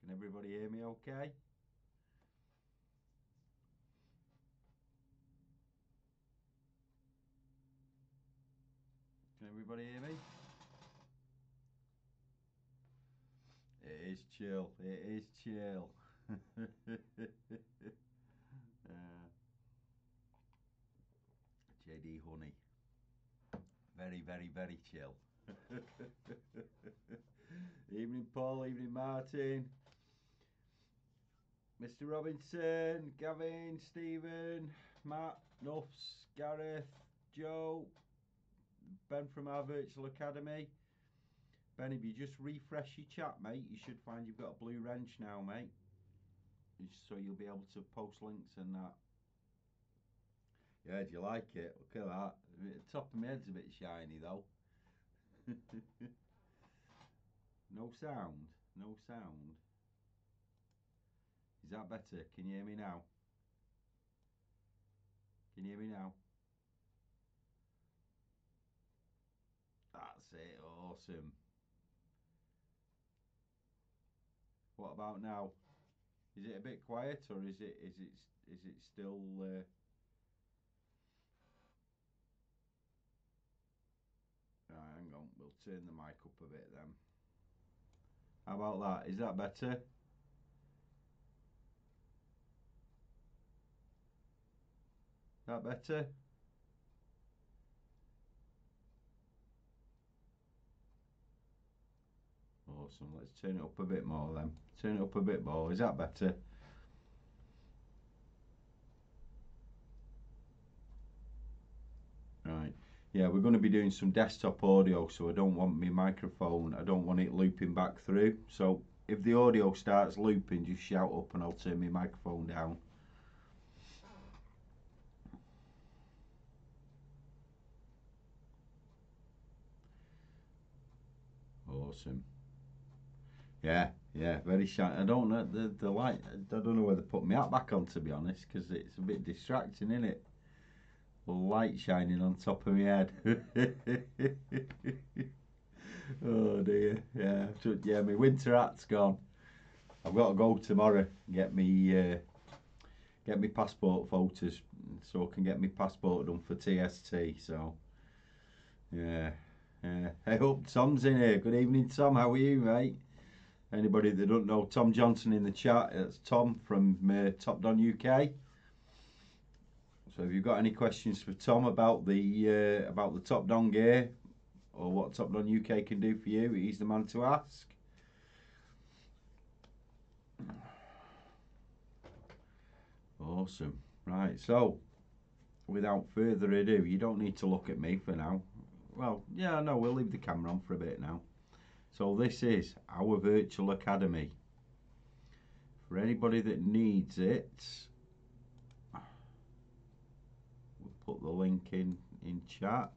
Can everybody hear me okay? Can everybody hear me? It is chill. It is chill. JD Honey. Very, very, very chill. Evening Paul, evening Martin. Mr. Robinson, Gavin, Stephen, Matt, Nuffs, Gareth, Joe, Ben from our virtual academy. Ben, if you just refresh your chat, mate, you should find you've got a blue wrench now, mate. So you'll be able to post links and that. Yeah, do you like it? Look at that. The top of my head's a bit shiny though. No sound. No sound. Is that better? Can you hear me now? Can you hear me now? That's it. Awesome. What about now? Is it a bit quiet, or is it still? Hang on, we'll turn the mic up a bit then. How about that? Is that better? That better? Awesome. Let's turn it up a bit more then. Turn it up a bit more. Is that better? Right. Yeah, we're going to be doing some desktop audio, so I don't want my microphone, I don't want it looping back through. So if the audio starts looping, just shout up and I'll turn my microphone down. Awesome. Yeah, very shiny. I don't know the light. I don't know whether to put my hat back on, to be honest, because it's a bit distracting, isn't it? The light shining on top of my head. Oh dear. Yeah, my winter hat's gone. I've got to go tomorrow and get me passport photos so I can get my passport done for TST. So yeah. Hey, hope Tom's in here. Good evening, Tom. How are you, mate? Anybody that don't know Tom Johnson in the chat, it's Tom from Top Don UK. So if you've got any questions for Tom about the Top Don gear or what Top Don UK can do for you, he's the man to ask. Awesome. Right, so without further ado, you don't need to look at me for now. Well, yeah, no, we'll leave the camera on for a bit now. So this is our virtual academy. For anybody that needs it, we'll put the link in chat.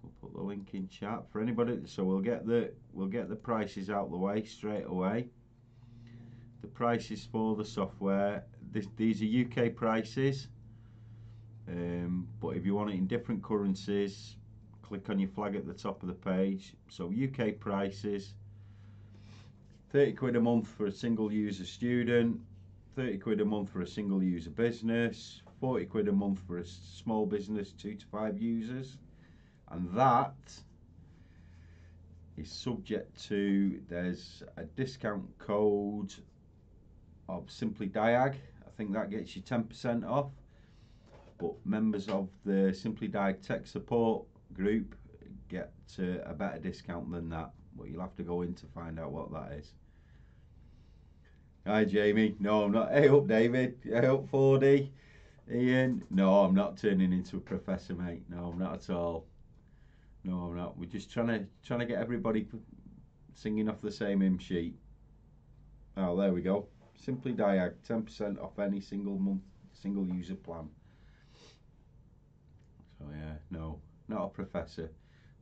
We'll put the link in chat for anybody. So we'll get the prices out the way straight away. The prices for the software. These are UK prices, but if you want it in different currencies, click on your flag at the top of the page. So UK prices: 30 quid a month for a single user student, 30 quid a month for a single user business, 40 quid a month for a small business, 2 to 5 users, and that is subject to, there's a discount code of Simply Diag. I think that gets you 10% off, but members of the Simply Diag tech support group get a better discount than that, but you'll have to go in to find out what that is. Hi Jamie. No, I'm not. Hey up David. Hey up 40. Ian. No, I'm not turning into a professor, mate. No, I'm not at all. No, I'm not. We're just trying to get everybody singing off the same hymn sheet. Oh, there we go. Simply Diag, 10% off any single user plan. So yeah, no, not a professor.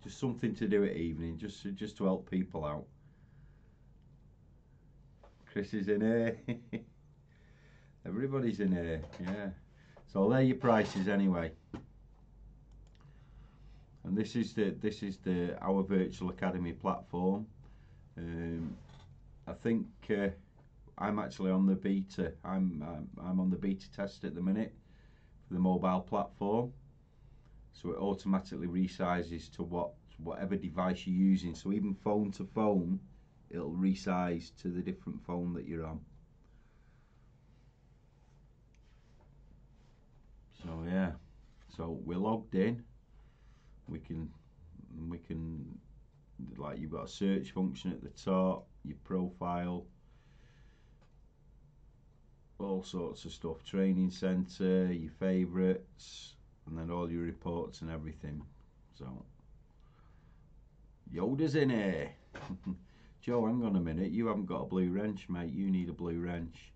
Just something to do at evening, just to help people out. Chris is in here. Everybody's in here, yeah. So there are your prices anyway. And this is our virtual academy platform. think I'm actually on the beta. I'm on the beta test at the minute for the mobile platform. So it automatically resizes to whatever device you're using. So even phone to phone, it'll resize to the different phone that you're on. So yeah, so we're logged in. We can like, you've got a search function at the top, your profile, all sorts of stuff, training centre, your favourites, and then all your reports and everything. So Yoda's in here. Joe, hang on a minute, you haven't got a blue wrench, mate. You need a blue wrench.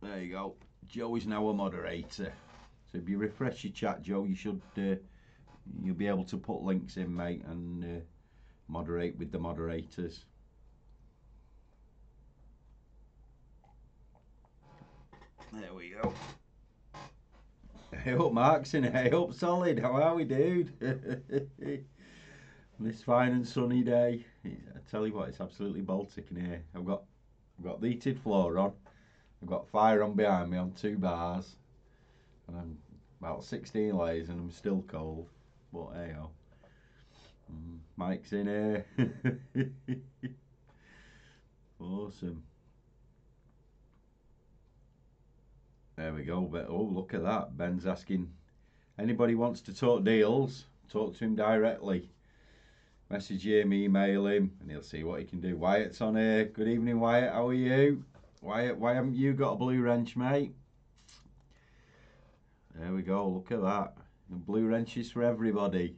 There you go. Joe is now a moderator. So if you refresh your chat, Joe, you should you'll be able to put links in, mate, and moderate with the moderators. There we go. Hey up, Mark's in it. Hey up, Solid. How are we, dude? This fine and sunny day. I tell you what, it's absolutely Baltic in here. I've got the heated floor on. I've got fire on behind me on 2 bars, and I'm about 16 layers, and I'm still cold. But hey ho. Mike's in here. Awesome. There we go. But oh, look at that. Ben's asking, anybody wants to talk deals, talk to him directly. Message him, email him, and he'll see what he can do. Wyatt's on here. Good evening, Wyatt. How are you? Wyatt, why haven't you got a blue wrench, mate? There we go. Look at that. And blue wrenches for everybody.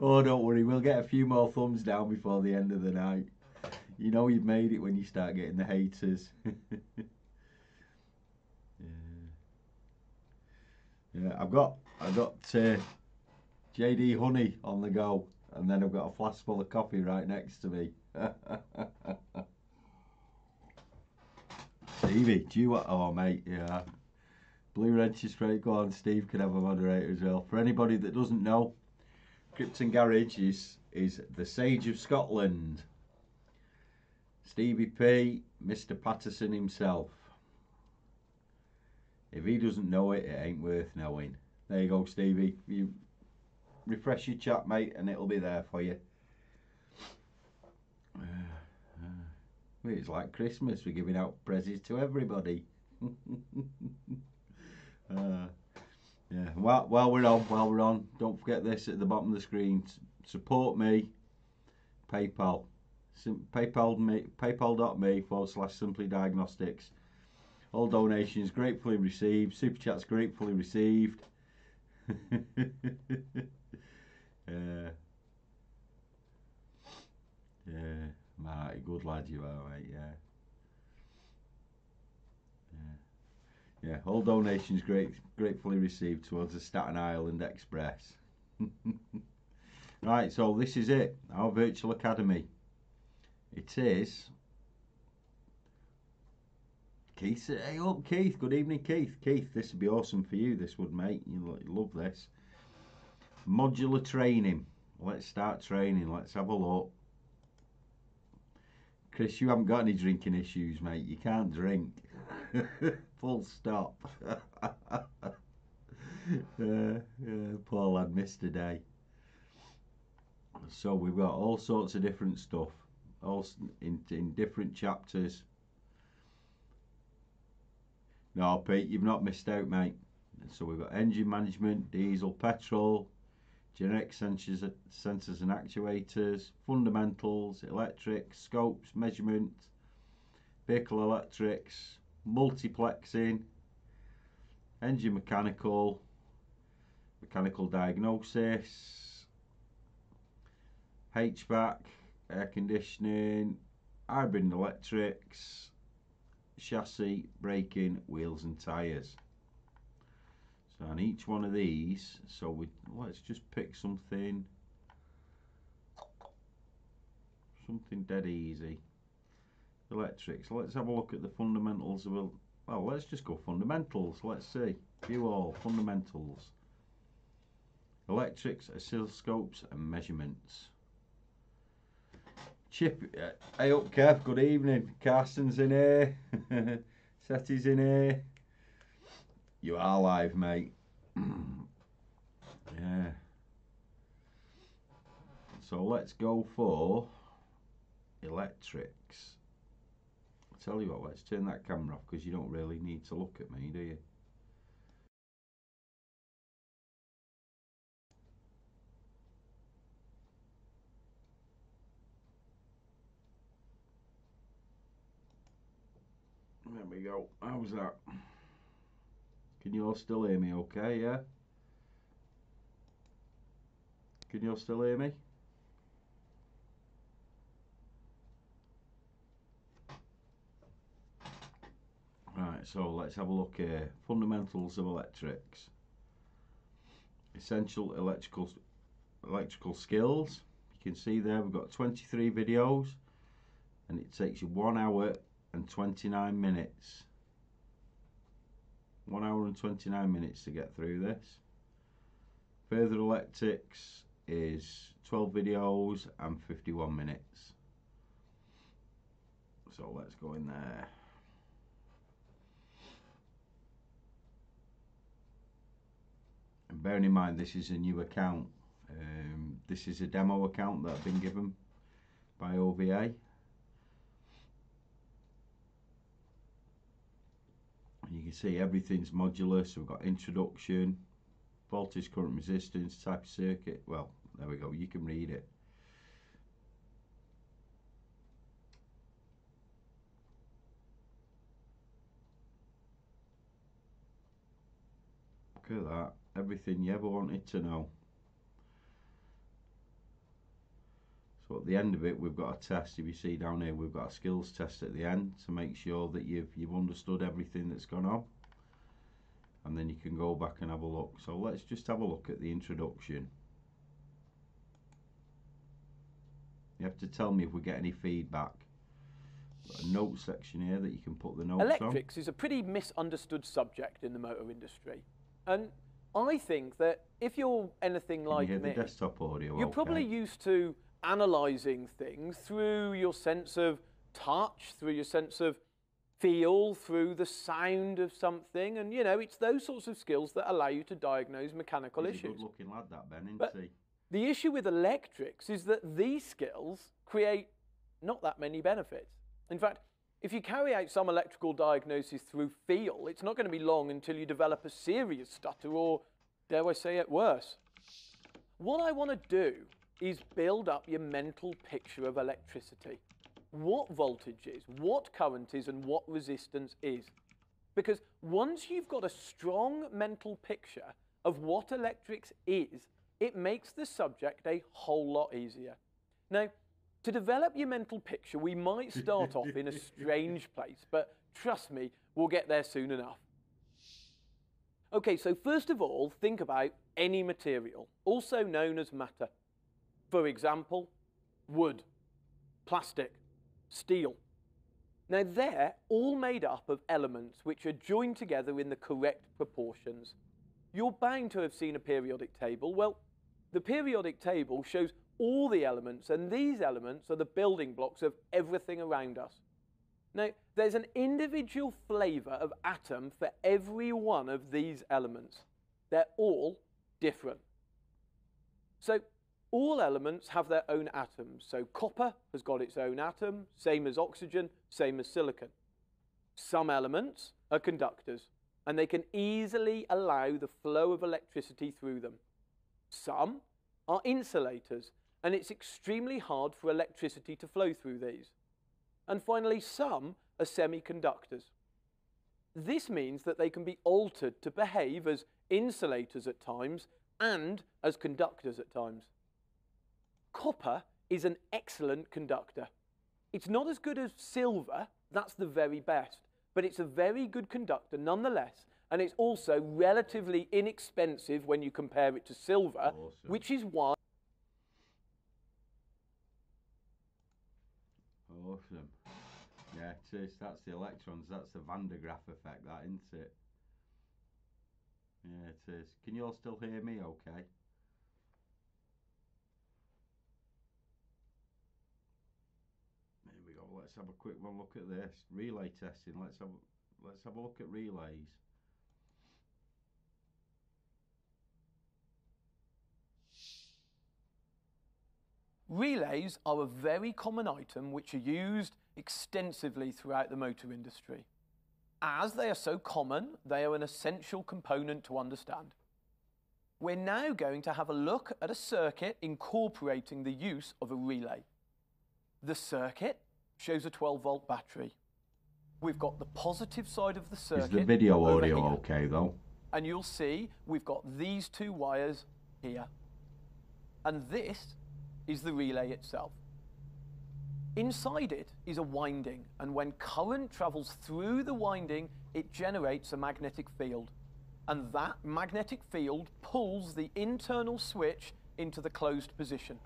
Oh, don't worry. We'll get a few more thumbs down before the end of the night. You know you've made it when you start getting the haters. Yeah, I've got JD Honey on the go, and then I've got a flask full of coffee right next to me. Stevie, do you want? Oh, mate, yeah. Blue wrenches for it. Go on, Steve can have a moderator as well. For anybody that doesn't know, Krypton Garage is the Sage of Scotland. Stevie P, Mr. Patterson himself. If he doesn't know it, it ain't worth knowing. There you go, Stevie. You refresh your chat, mate, and it'll be there for you. It's like Christmas. We're giving out presents to everybody. Yeah. While we're on, don't forget this at the bottom of the screen. Support me. PayPal. PayPal.me/Simply Diagnostics. All donations gratefully received. Super chats gratefully received. Yeah, Marty, good lad you are, mate. Yeah. All donations gratefully received towards the Staten Island Express. Right, so this is it. Our virtual academy. It is. Keith, hey up, Keith. Good evening, Keith. Keith, this would be awesome for you. This would, mate. You'll love this. Modular training. Let's start training. Let's have a look. Chris, you haven't got any drinking issues, mate. You can't drink. Full stop. Poor lad missed a day. So we've got all sorts of different stuff, all in different chapters. No, Pete, you've not missed out, mate. So we've got engine management, diesel, petrol, generic sensors and actuators, fundamentals, electrics, scopes, measurement, vehicle electrics, multiplexing, engine mechanical diagnosis, HVAC, air conditioning, hybrid and electrics, chassis, braking, wheels and tyres. So on each one of these, let's just pick something dead easy. Electrics, let's have a look at the fundamentals. Well, let's just go fundamentals. Let's see. View all fundamentals. Electrics, oscilloscopes and measurements. Chip, hey up Kev, good evening. Carson's in here. Setty's in here. You are live, mate. Yeah. So let's go for electrics. I'll tell you what, let's turn that camera off because you don't really need to look at me, do you? There we go. How's that? Can you all still hear me okay, yeah? Can you all still hear me? Right, so let's have a look here. Fundamentals of electrics. Essential electrical skills. You can see there we've got 23 videos and it takes you 1 hour and 29 minutes. 1 hour and 29 minutes to get through this. Further electrics is 12 videos and 51 minutes. So let's go in there. And bearing in mind this is a new account. This is a demo account that I've been given by OVA. And you can see everything's modular, so we've got introduction, voltage, current, resistance, type of circuit. Well, there we go, you can read it. Look at that, everything you ever wanted to know. So at the end of it, we've got a test. If you see down here, we've got a skills test at the end to make sure that you've understood everything that's gone on. And then you can go back and have a look. So let's just have a look at the introduction. You have to tell me if we get any feedback. Got a note section here that you can put the notes on. Electrics is a pretty misunderstood subject in the motor industry. And I think that if you're anything like me, the desktop audio, you're probably used to analysing things through your sense of touch, through your sense of feel, through the sound of something, and you know, it's those sorts of skills that allow you to diagnose mechanical issues. He's a good-looking lad, that Ben, isn't but he? The issue with electrics is that these skills create not that many benefits. In fact, if you carry out some electrical diagnosis through feel, it's not going to be long until you develop a serious stutter, or dare I say it, worse. What I want to do is build up your mental picture of electricity. What voltage is, what current is, and what resistance is. Because once you've got a strong mental picture of what electrics is, it makes the subject a whole lot easier. Now, to develop your mental picture, we might start off in a strange place, but trust me, we'll get there soon enough. Okay, so first of all, think about any material, also known as matter. For example, wood, plastic, steel. Now they're all made up of elements which are joined together in the correct proportions. You're bound to have seen a periodic table. Well, the periodic table shows all the elements, and these elements are the building blocks of everything around us. Now, there's an individual flavour of atom for every one of these elements. They're all different. So, all elements have their own atoms. So copper has got its own atom, same as oxygen, same as silicon. Some elements are conductors, and they can easily allow the flow of electricity through them. Some are insulators, and it's extremely hard for electricity to flow through these. And finally, some are semiconductors. This means that they can be altered to behave as insulators at times and as conductors at times. Copper is an excellent conductor. It's not as good as silver, that's the very best, but it's a very good conductor nonetheless, and it's also relatively inexpensive when you compare it to silver, awesome. Which is why... Awesome. Yeah, it is. That's the electrons, that's the Van de Graaff effect, that, isn't it? Yeah, it is. Can you all still hear me okay? let's have a quick one look at this relay testing. Let's have a look at relays. Relays are a very common item which are used extensively throughout the motor industry. As they are so common, they are an essential component to understand. We're now going to have a look at a circuit incorporating the use of a relay. The circuit shows a 12-volt battery. We've got the positive side of the circuit. Is the video over audio here. okay though? And you'll see we've got these two wires here. And this is the relay itself. Inside it is a winding, and when current travels through the winding, it generates a magnetic field. And that magnetic field pulls the internal switch into the closed position.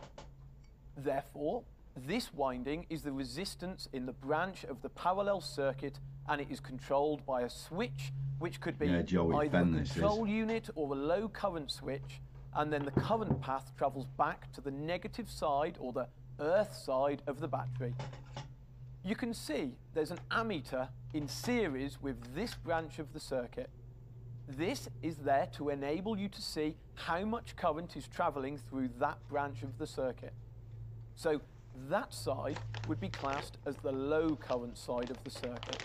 Therefore, this winding is the resistance in the branch of the parallel circuit, and it is controlled by a switch, which could be either a control unit or a low current switch, and then the current path travels back to the negative side or the earth side of the battery. You can see there's an ammeter in series with this branch of the circuit. This is there to enable you to see how much current is traveling through that branch of the circuit. So that side would be classed as the low current side of the circuit.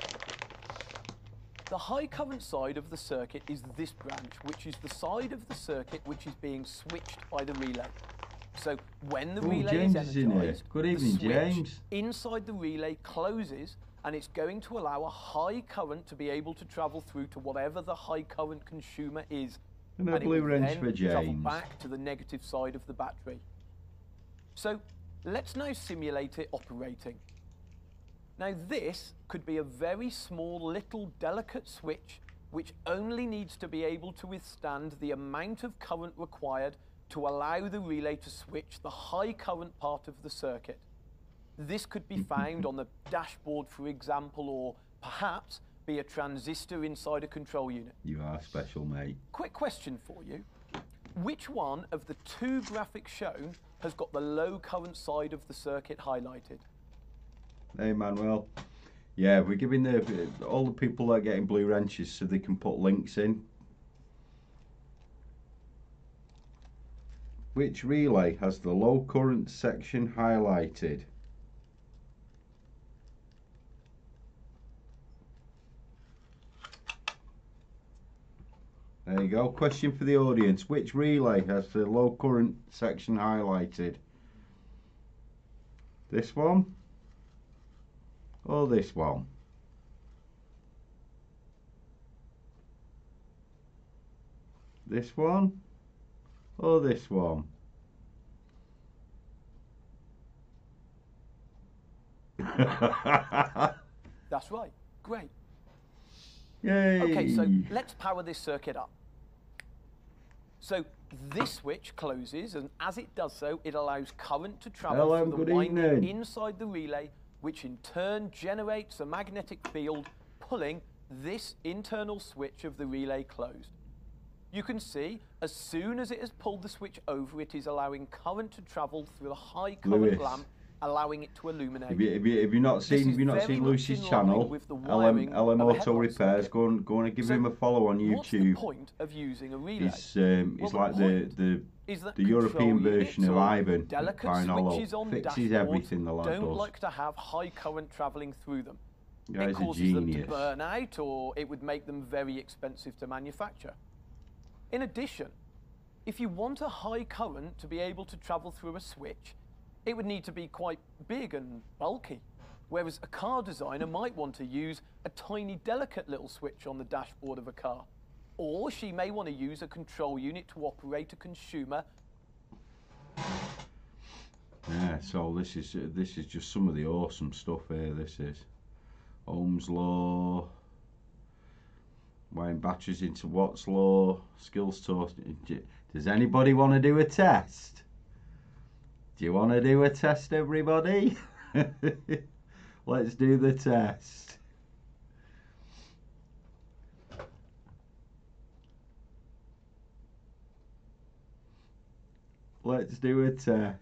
The high current side of the circuit is this branch, which is the side of the circuit which is being switched by the relay. So when the relay is energized, good evening, the switch James. inside the relay closes, and it's going to allow a high current to be able to travel through to whatever the high current consumer is. And a blue wrench for travel James. back to the negative side of the battery. So let's now simulate it operating. Now this could be a very small, little, delicate switch which only needs to be able to withstand the amount of current required to allow the relay to switch the high current part of the circuit. This could be found on the dashboard, for example, or perhaps be a transistor inside a control unit. You are special, mate. Quick question for you. Which one of the two graphics shown has got the low current side of the circuit highlighted? Hey, Manuel. Yeah, we're giving all the people that are getting blue wrenches so they can put links in. Which relay has the low current section highlighted? There you go. Question for the audience. Which relay has the low current section highlighted? This one? Or this one? This one? Or this one? That's right. Great. Yay! Okay, so let's power this circuit up. So this switch closes, and as it does so, it allows current to travel through the winding inside the relay, which in turn generates a magnetic field pulling this internal switch of the relay closed. You can see, as soon as it has pulled the switch over, it is allowing current to travel through the high current lamp, allowing it to illuminate. Have you not seen Lucy's channel, LM Auto Repairs? Go and give him a follow on YouTube. What's the point of using a relay? It's like the European version of Ivan. Fixes everything the lad does. Don't like to have high current travelling through them. Yeah, it causes them to burn out, or it would make them very expensive to manufacture. In addition, if you want a high current to be able to travel through a switch, it would need to be quite big and bulky, whereas a car designer might want to use a tiny, delicate little switch on the dashboard of a car. Or she may want to use a control unit to operate a consumer. Yeah, so this is just some of the awesome stuff here. This is Ohm's law, wiring batteries into Watt's law, skills test. Does anybody want to do a test? Do you want to do a test, everybody? Let's do the test. Let's do a test.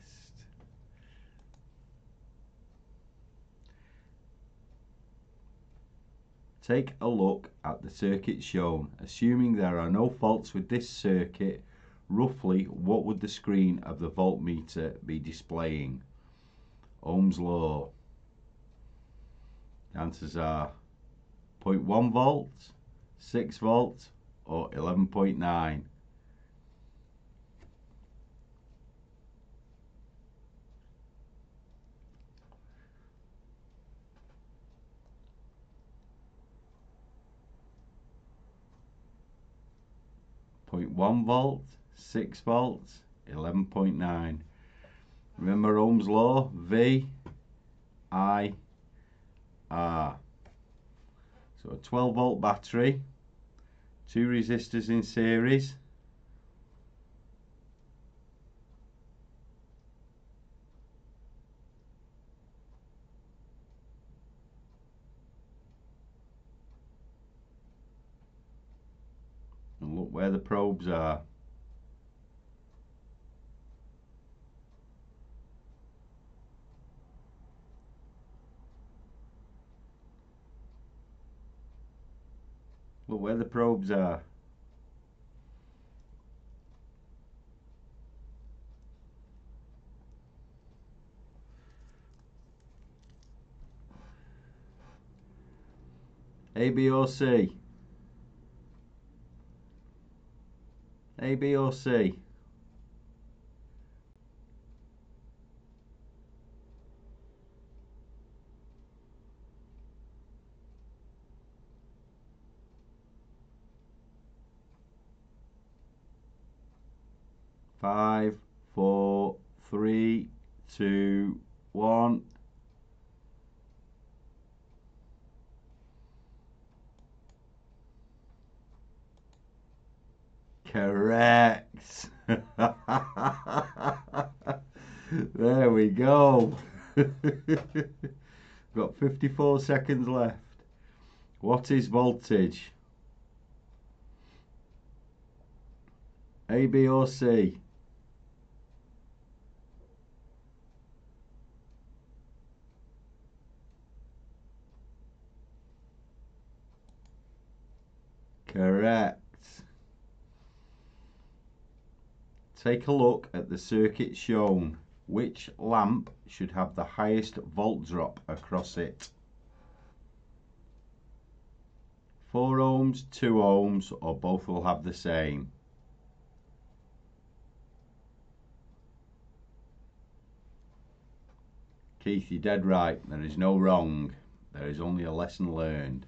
Take a look at the circuit shown. Assuming there are no faults with this circuit, roughly what would the screen of the voltmeter be displaying? Ohm's law. The answers are 0.1 volts, 6 volts, or 11.9. .1 volt, 6 volts, 11.9. Remember Ohm's law? V, I, R. So a 12 volt battery, 2 resistors in series. And look where the probes are. Look where the probes are. A, B or C? A, B or C? Five, four, three, two, one. Correct. There we go. Got 54 seconds left. What is voltage? A, B or C? Correct. Take a look at the circuit shown. Which lamp should have the highest volt drop across it? 4 ohms, 2 ohms, or both will have the same? Keith, you're dead right. There is no wrong. There is only a lesson learned.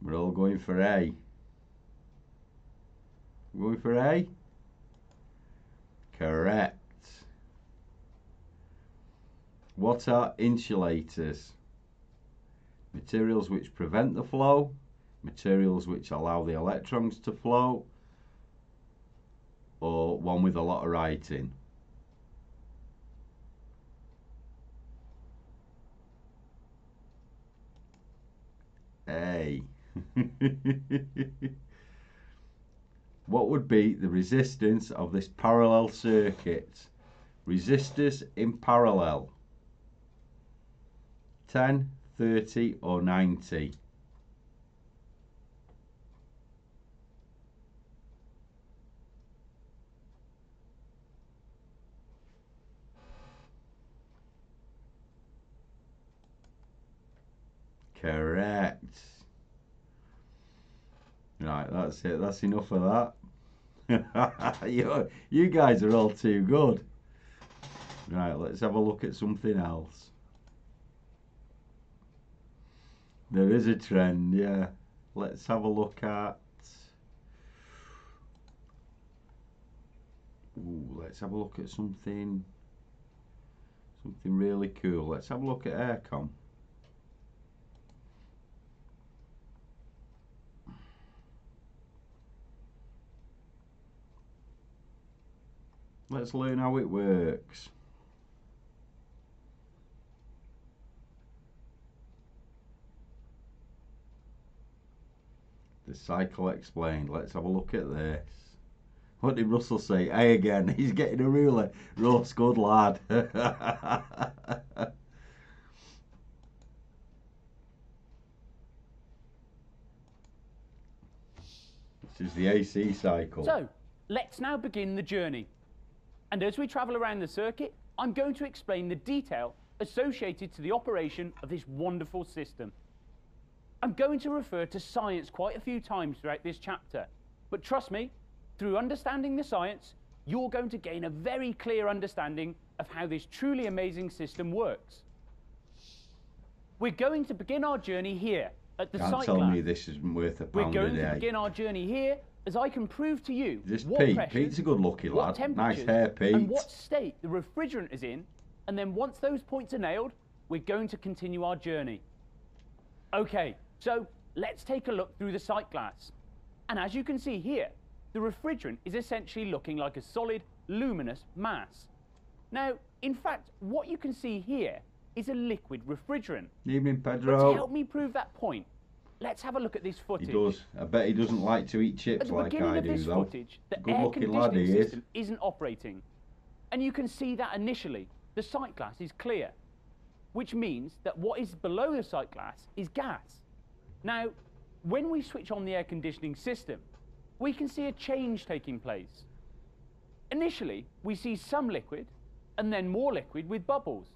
We're all going for A. Going for A? Correct. What are insulators? Materials which prevent the flow, materials which allow the electrons to flow, or one with a lot of writing? A. What would be the resistance of this parallel circuit? Resistors in parallel. 10, 30 or 90? Correct. Right, that's it. That's enough of that. You guys are all too good. Right, let's have a look at something else. There is a trend, yeah. Let's have a look at... let's have a look at something really cool. Let's have a look at aircon. Let's learn how it works. The cycle explained. Let's have a look at this. What did Russell say? A again. He's getting a ruler. Ross, good lad. This is the AC cycle. So, let's now begin the journey. And as we travel around the circuit, I'm going to explain the detail associated to the operation of this wonderful system. I'm going to refer to science quite a few times throughout this chapter, but trust me, through understanding the science, you're going to gain a very clear understanding of how this truly amazing system works. We're going to begin our journey here at the Can't sight tell glass. me this isn't worth a We're pound a going to day. begin our journey here as I can prove to you This what Pete. pressures, Pete's a good looking what lad. temperatures, Nice hair, Pete. and what state the refrigerant is in, and then once those points are nailed, we're going to continue our journey. Okay, so let's take a look through the sight glass. And as you can see here, the refrigerant is essentially looking like a solid, luminous mass. Now, in fact, what you can see here is a liquid refrigerant. Evening, But to Pedro. help me prove that point, let's have a look at this He footage. does. I bet he doesn't like to eat At chips the like beginning I of do, this though. footage, the Good air looking lad conditioning he is. system isn't operating. And you can see that initially, the sight glass is clear, which means that what is below the sight glass is gas. Now, when we switch on the air conditioning system, we can see a change taking place. Initially, we see some liquid, and then more liquid with bubbles.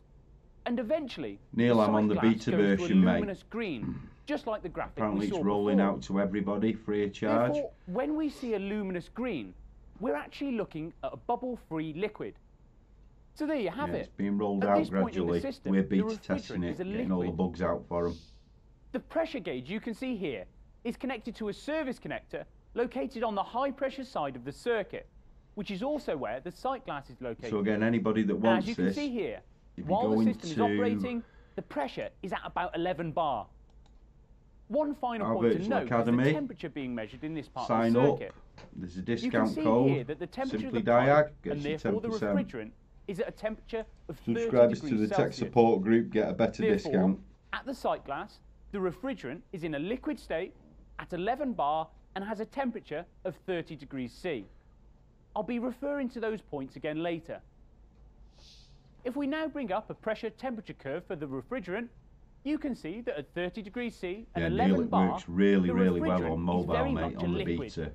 And eventually, Neil, I'm sight on the glass beta goes to a version, mate. luminous green, just like the graphic Apparently we saw it's rolling before. out to everybody free of charge. Therefore, when we see a luminous green, we're actually looking at a bubble-free liquid. So there you have Yeah, it. it's being rolled At out this point in the gradually. system, We're the beta testing refrigerant it, is a getting all the liquid. bugs out for them. The pressure gauge you can see here is connected to a service connector located on the high-pressure side of the circuit, which is also where the sight glass is located. So again, anybody that Now, wants as you can this, see here, if you while go the system is into operating, the pressure is at about 11 bar. One final our point to virtual note is academy, the temperature being measured in this part sign of the up. circuit. There's a You can discount see code. here that the temperature Simply of the pipe, Diag and gets you therefore the 10%. refrigerant, is at a temperature of 30 Subscribers degrees to the tech Celsius. support group get a better Therefore, discount. at the sight glass, the refrigerant is in a liquid state at 11 bar and has a temperature of 30 degrees C. I'll be referring to those points again later. If we now bring up a pressure temperature curve for the refrigerant, you can see that at 30 degrees C and Yeah, 11 Neil, it bar, works really, the really well refrigerant on is mobile, very mate, much a on the liquid. beta.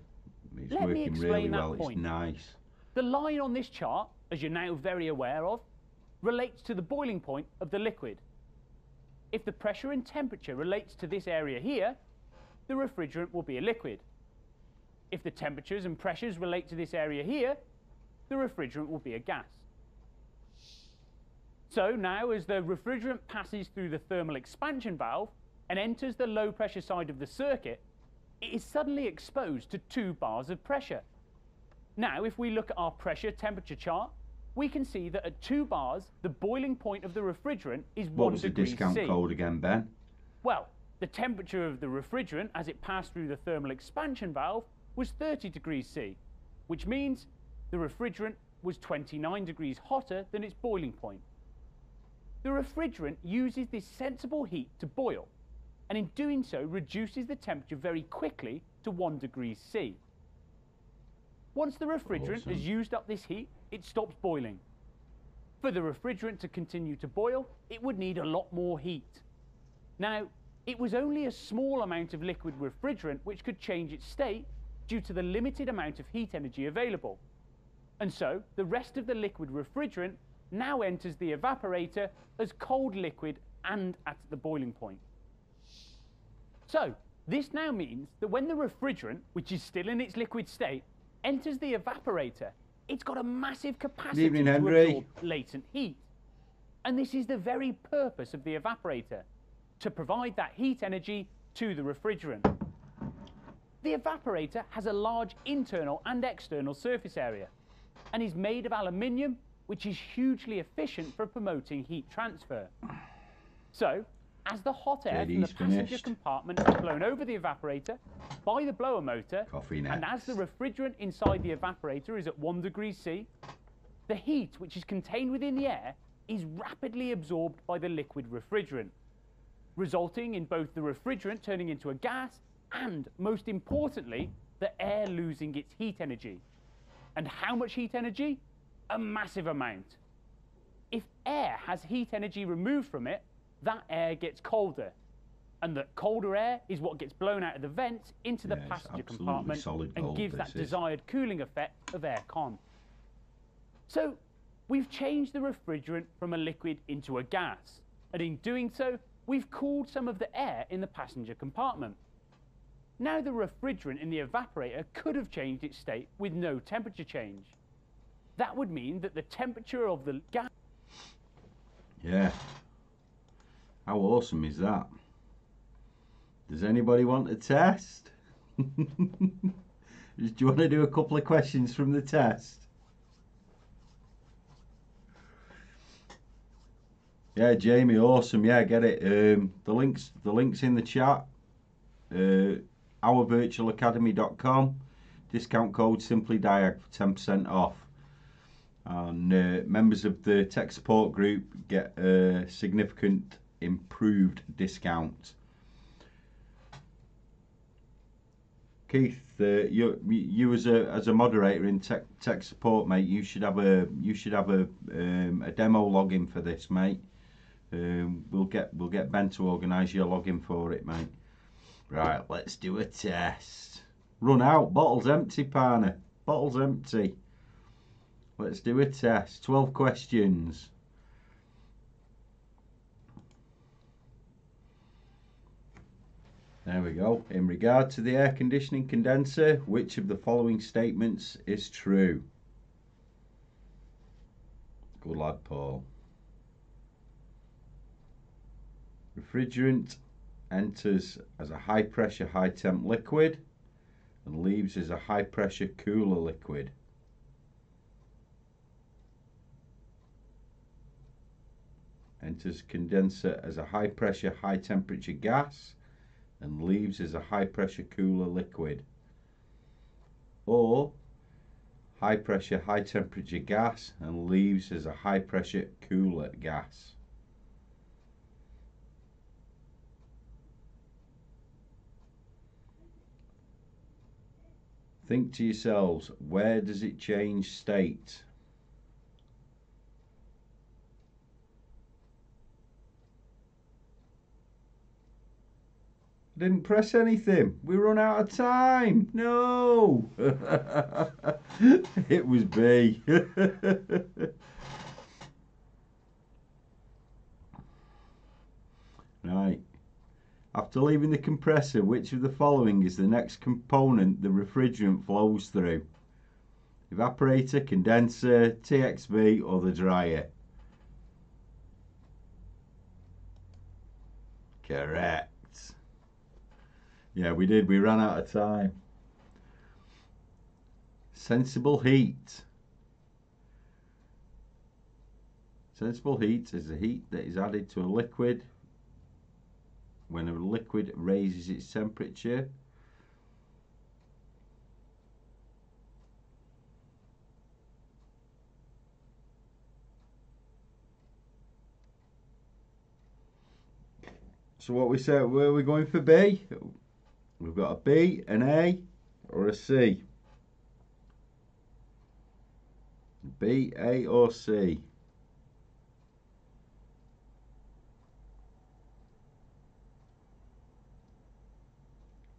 It's Let me working explain really that well, point. it's nice. The line on this chart, as you're now very aware of, relates to the boiling point of the liquid. If the pressure and temperature relates to this area here, the refrigerant will be a liquid. If the temperatures and pressures relate to this area here, the refrigerant will be a gas. So now, as the refrigerant passes through the thermal expansion valve and enters the low pressure side of the circuit, it is suddenly exposed to 2 bars of pressure. Now, if we look at our pressure temperature chart, we can see that at 2 bars, the boiling point of the refrigerant is 1 What was the degree discount C. code again, Ben? Well, the temperature of the refrigerant as it passed through the thermal expansion valve was 30 degrees C, which means the refrigerant was 29 degrees hotter than its boiling point. The refrigerant uses this sensible heat to boil, and in doing so reduces the temperature very quickly to 1 degree C. Once the refrigerant Awesome. has used up this heat, it stops boiling. For the refrigerant to continue to boil, it would need a lot more heat. Now, it was only a small amount of liquid refrigerant which could change its state due to the limited amount of heat energy available. And so, the rest of the liquid refrigerant now enters the evaporator as cold liquid and at the boiling point. So, this now means that when the refrigerant, which is still in its liquid state, enters the evaporator, it's got a massive capacity Evening, to Henry. absorb latent heat. And this is the very purpose of the evaporator, to provide that heat energy to the refrigerant. The evaporator has a large internal and external surface area and is made of aluminium, which is hugely efficient for promoting heat transfer. So, as the hot air from the JD's passenger finished. compartment is blown over the evaporator by the blower motor, Coffee and next. as the refrigerant inside the evaporator is at 1 degree C, the heat which is contained within the air is rapidly absorbed by the liquid refrigerant, resulting in both the refrigerant turning into a gas and, most importantly, the air losing its heat energy. And how much heat energy? A massive amount. If air has heat energy removed from it, that air gets colder. and that colder air is what gets blown out of the vents into the Yeah, it's passenger absolutely compartment solid and gold, gives that this is. desired cooling effect of air con. So we've changed the refrigerant from a liquid into a gas, and in doing so, we've cooled some of the air in the passenger compartment. Now the refrigerant in the evaporator could have changed its state with no temperature change. That would mean that the temperature of the gas... Yeah. How awesome is that? Does anybody want to test? Do you want to do a couple of questions from the test? Yeah, Jamie, awesome. Yeah, get it. The links in the chat. Ourvirtualacademy.com. Discount code SimplyDiag for 10% off. And members of the tech support group get a significant improved discount. Keith, you as a moderator in tech support, mate, you should have a demo login for this, mate. We'll get Ben to organise your login for it, mate. Right, let's do a test. Run out, bottle's empty, partner. Bottle's empty. Let's do a test. 12 questions. There we go. In regard to the air conditioning condenser, which of the following statements is true? Good lad, Paul. Refrigerant enters as a high pressure, high temp liquid and leaves as a high pressure, cooler liquid. Enters condenser as a high pressure, high temperature gas and leaves as a high pressure, cooler liquid. Or high pressure, high temperature gas and leaves as a high pressure, cooler gas. Think to yourselves, where does it change state? Didn't press anything. We run out of time. No. It was B. Right. After leaving the compressor, which of the following is the next component the refrigerant flows through? Evaporator, condenser, TXV, or the dryer? Correct. Yeah, we did. We ran out of time. Sensible heat. Sensible heat is the heat that is added to a liquid when a liquid raises its temperature. So what we said, where are we going for B? We've got a B, an A, or a C. B, A, or C?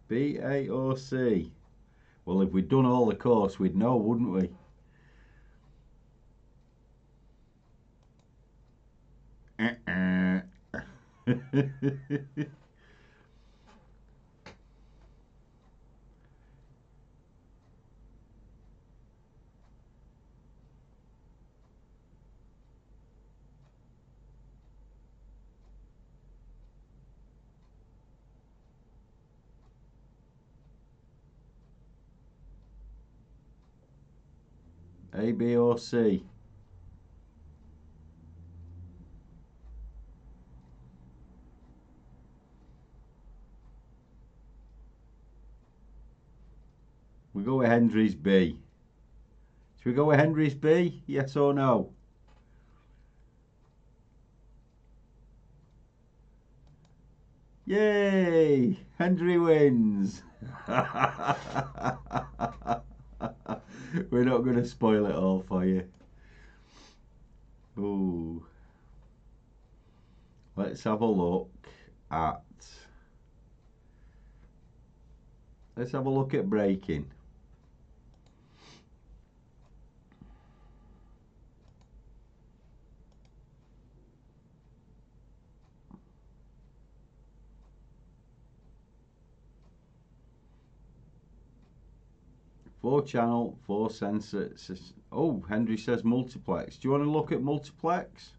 B, A, or C? Well, if we'd done all the course, we'd know, wouldn't we? A, B, or C? We go with Hendry's B. Should we go with Hendry's B? Yes or no? Yay! Hendry wins. We're not going to spoil it all for you. Ooh. Let's have a look at Let's have a look at braking. Four channel, four sensor. Oh, Henry says multiplex. Do you want to look at multiplex?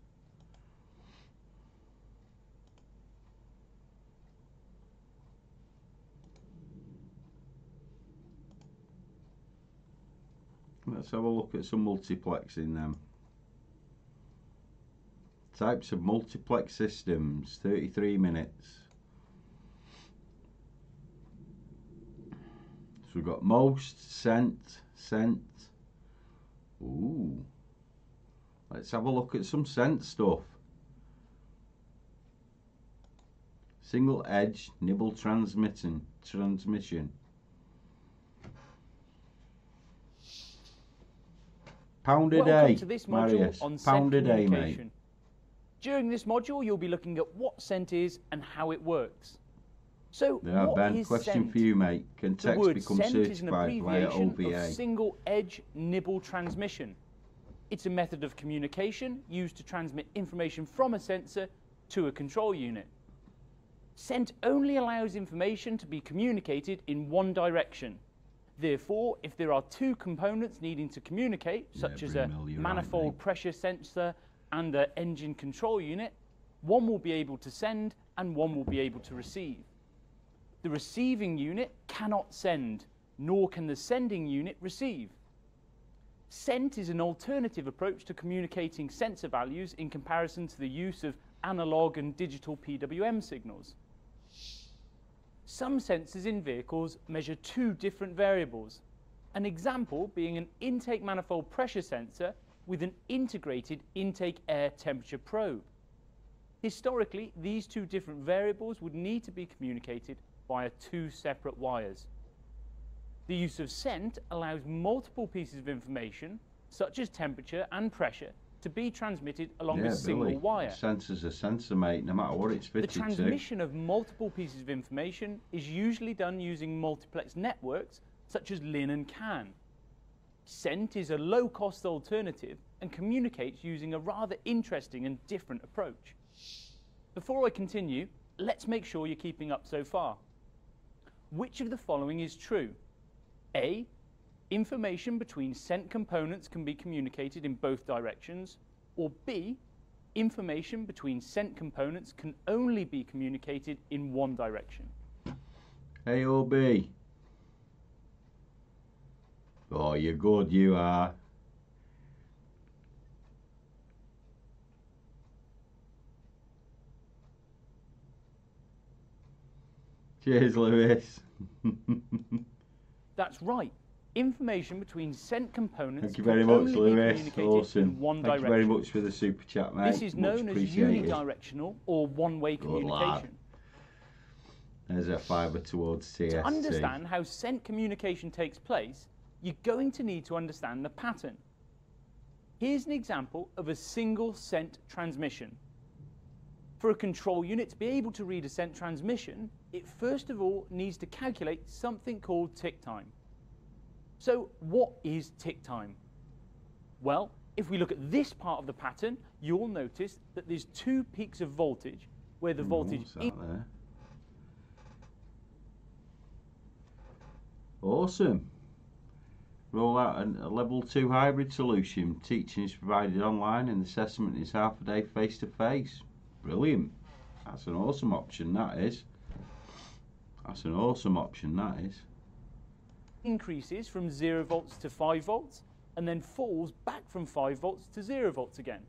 Let's have a look at some multiplexing then. Types of multiplex systems, 33 minutes. So we've got most, SENT. Ooh. Let's have a look at some SENT stuff. Single edge nibble transmission. Pound a Welcome day, to this module Marius. on Pound SENT a day, communication. mate. During this module, you'll be looking at what SENT is and how it works. So, Yeah, what Ben, is question SENT? for you, mate. Can The text word become SENT is an certified via abbreviation OVA? of single edge nibble transmission. It's a method of communication used to transmit information from a sensor to a control unit. SENT only allows information to be communicated in one direction. Therefore, if there are two components needing to communicate, such as a manifold pressure sensor and an engine control unit, one will be able to send and one will be able to receive. The receiving unit cannot send, nor can the sending unit receive. SENT is an alternative approach to communicating sensor values in comparison to the use of analog and digital PWM signals. Some sensors in vehicles measure two different variables, an example being an intake manifold pressure sensor with an integrated intake air temperature probe. Historically, these two different variables would need to be communicated via two separate wires. The use of SENT allows multiple pieces of information, such as temperature and pressure, to be transmitted along a single wire. A sensor's a sensor, mate, no matter what it's fitted to. The transmission of multiple pieces of information is usually done using multiplex networks, such as LIN and CAN. SENT is a low-cost alternative and communicates using a rather interesting and different approach. Before I continue, let's make sure you're keeping up so far. Which of the following is true? A. Information between SENT components can be communicated in both directions. Or B. Information between SENT components can only be communicated in one direction. A or B? Oh, you're good, you are. Cheers, Lewis. That's right. Information between SENT components Thank you very much, Lewis. Awesome. in one Thank direction. you very much for the super chat, mate. This is known as unidirectional or one-way communication. There's a fibre towards TSC. To understand how SENT communication takes place, you're going to need to understand the pattern. Here's an example of a single SENT transmission. For a control unit to be able to read a SENT transmission, it first of all needs to calculate something called tick time. So what is tick time? Well, if we look at this part of the pattern, you'll notice that there's two peaks of voltage where the voltage is... Awesome. Roll out a level 2 hybrid solution. Teaching is provided online and assessment is half a day face to face. Brilliant. That's an awesome option, that is. That's an awesome option, that is. Increases from 0 volts to 5 volts and then falls back from 5 volts to 0 volts again.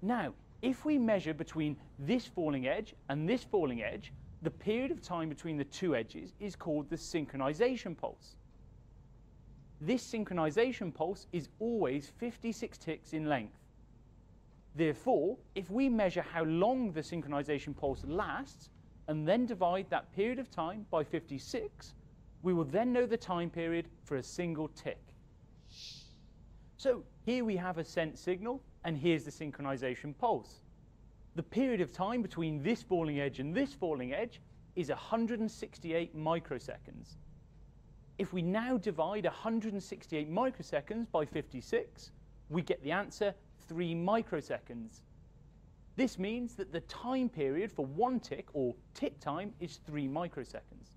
Now, if we measure between this falling edge and this falling edge, the period of time between the two edges is called the synchronization pulse. This synchronization pulse is always 56 ticks in length. Therefore, if we measure how long the synchronization pulse lasts and then divide that period of time by 56, we will then know the time period for a single tick. So here we have a SENT signal and here's the synchronization pulse. The period of time between this falling edge and this falling edge is 168 microseconds. If we now divide 168 microseconds by 56, we get the answer 3 microseconds. This means that the time period for one tick, or tick time, is 3 microseconds.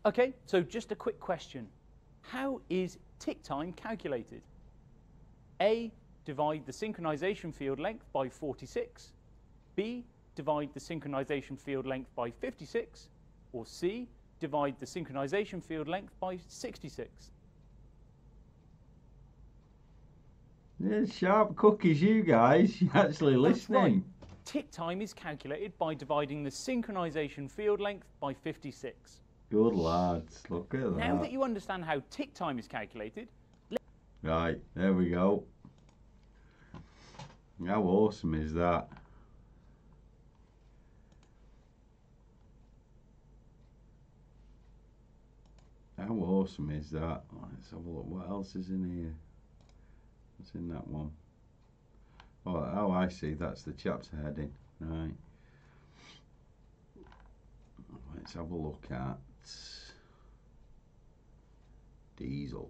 Okay, so just a quick question. How is tick time calculated? A, divide the synchronization field length by 46. B, divide the synchronization field length by 56. Or C, divide the synchronization field length by 66. Yeah, sharp cookies, you guys. You're actually listening. That's right. Tick time is calculated by dividing the synchronization field length by 56. Good lads, look at that. Now that you understand how tick time is calculated... Right, there we go. How awesome is that? How awesome is that? Let's have a look. What else is in here? What's in that one? Oh, I see. That's the chapter heading. Right. Let's have a look at diesel.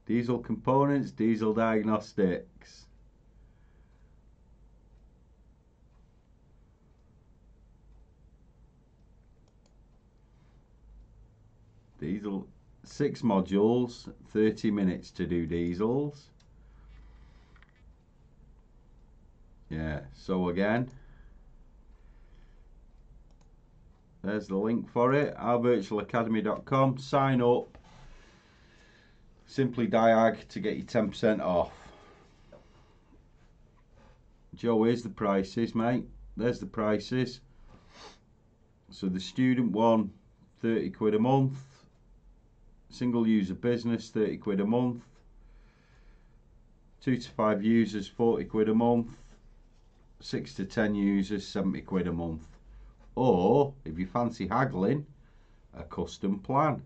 Diesel components, diesel diagnostics. Diesel, 6 modules, 30 minutes to do diesels. Yeah, so again, there's the link for it, ourvirtualacademy.com. Sign up, simply Diag to get you 10% off. Joe, here's the prices, mate. There's the prices. So the student one, 30 quid a month. Single user business, 30 quid a month. 2 to 5 users, 40 quid a month. 6 to 10 users, 70 quid a month. Or, if you fancy haggling, a custom plan.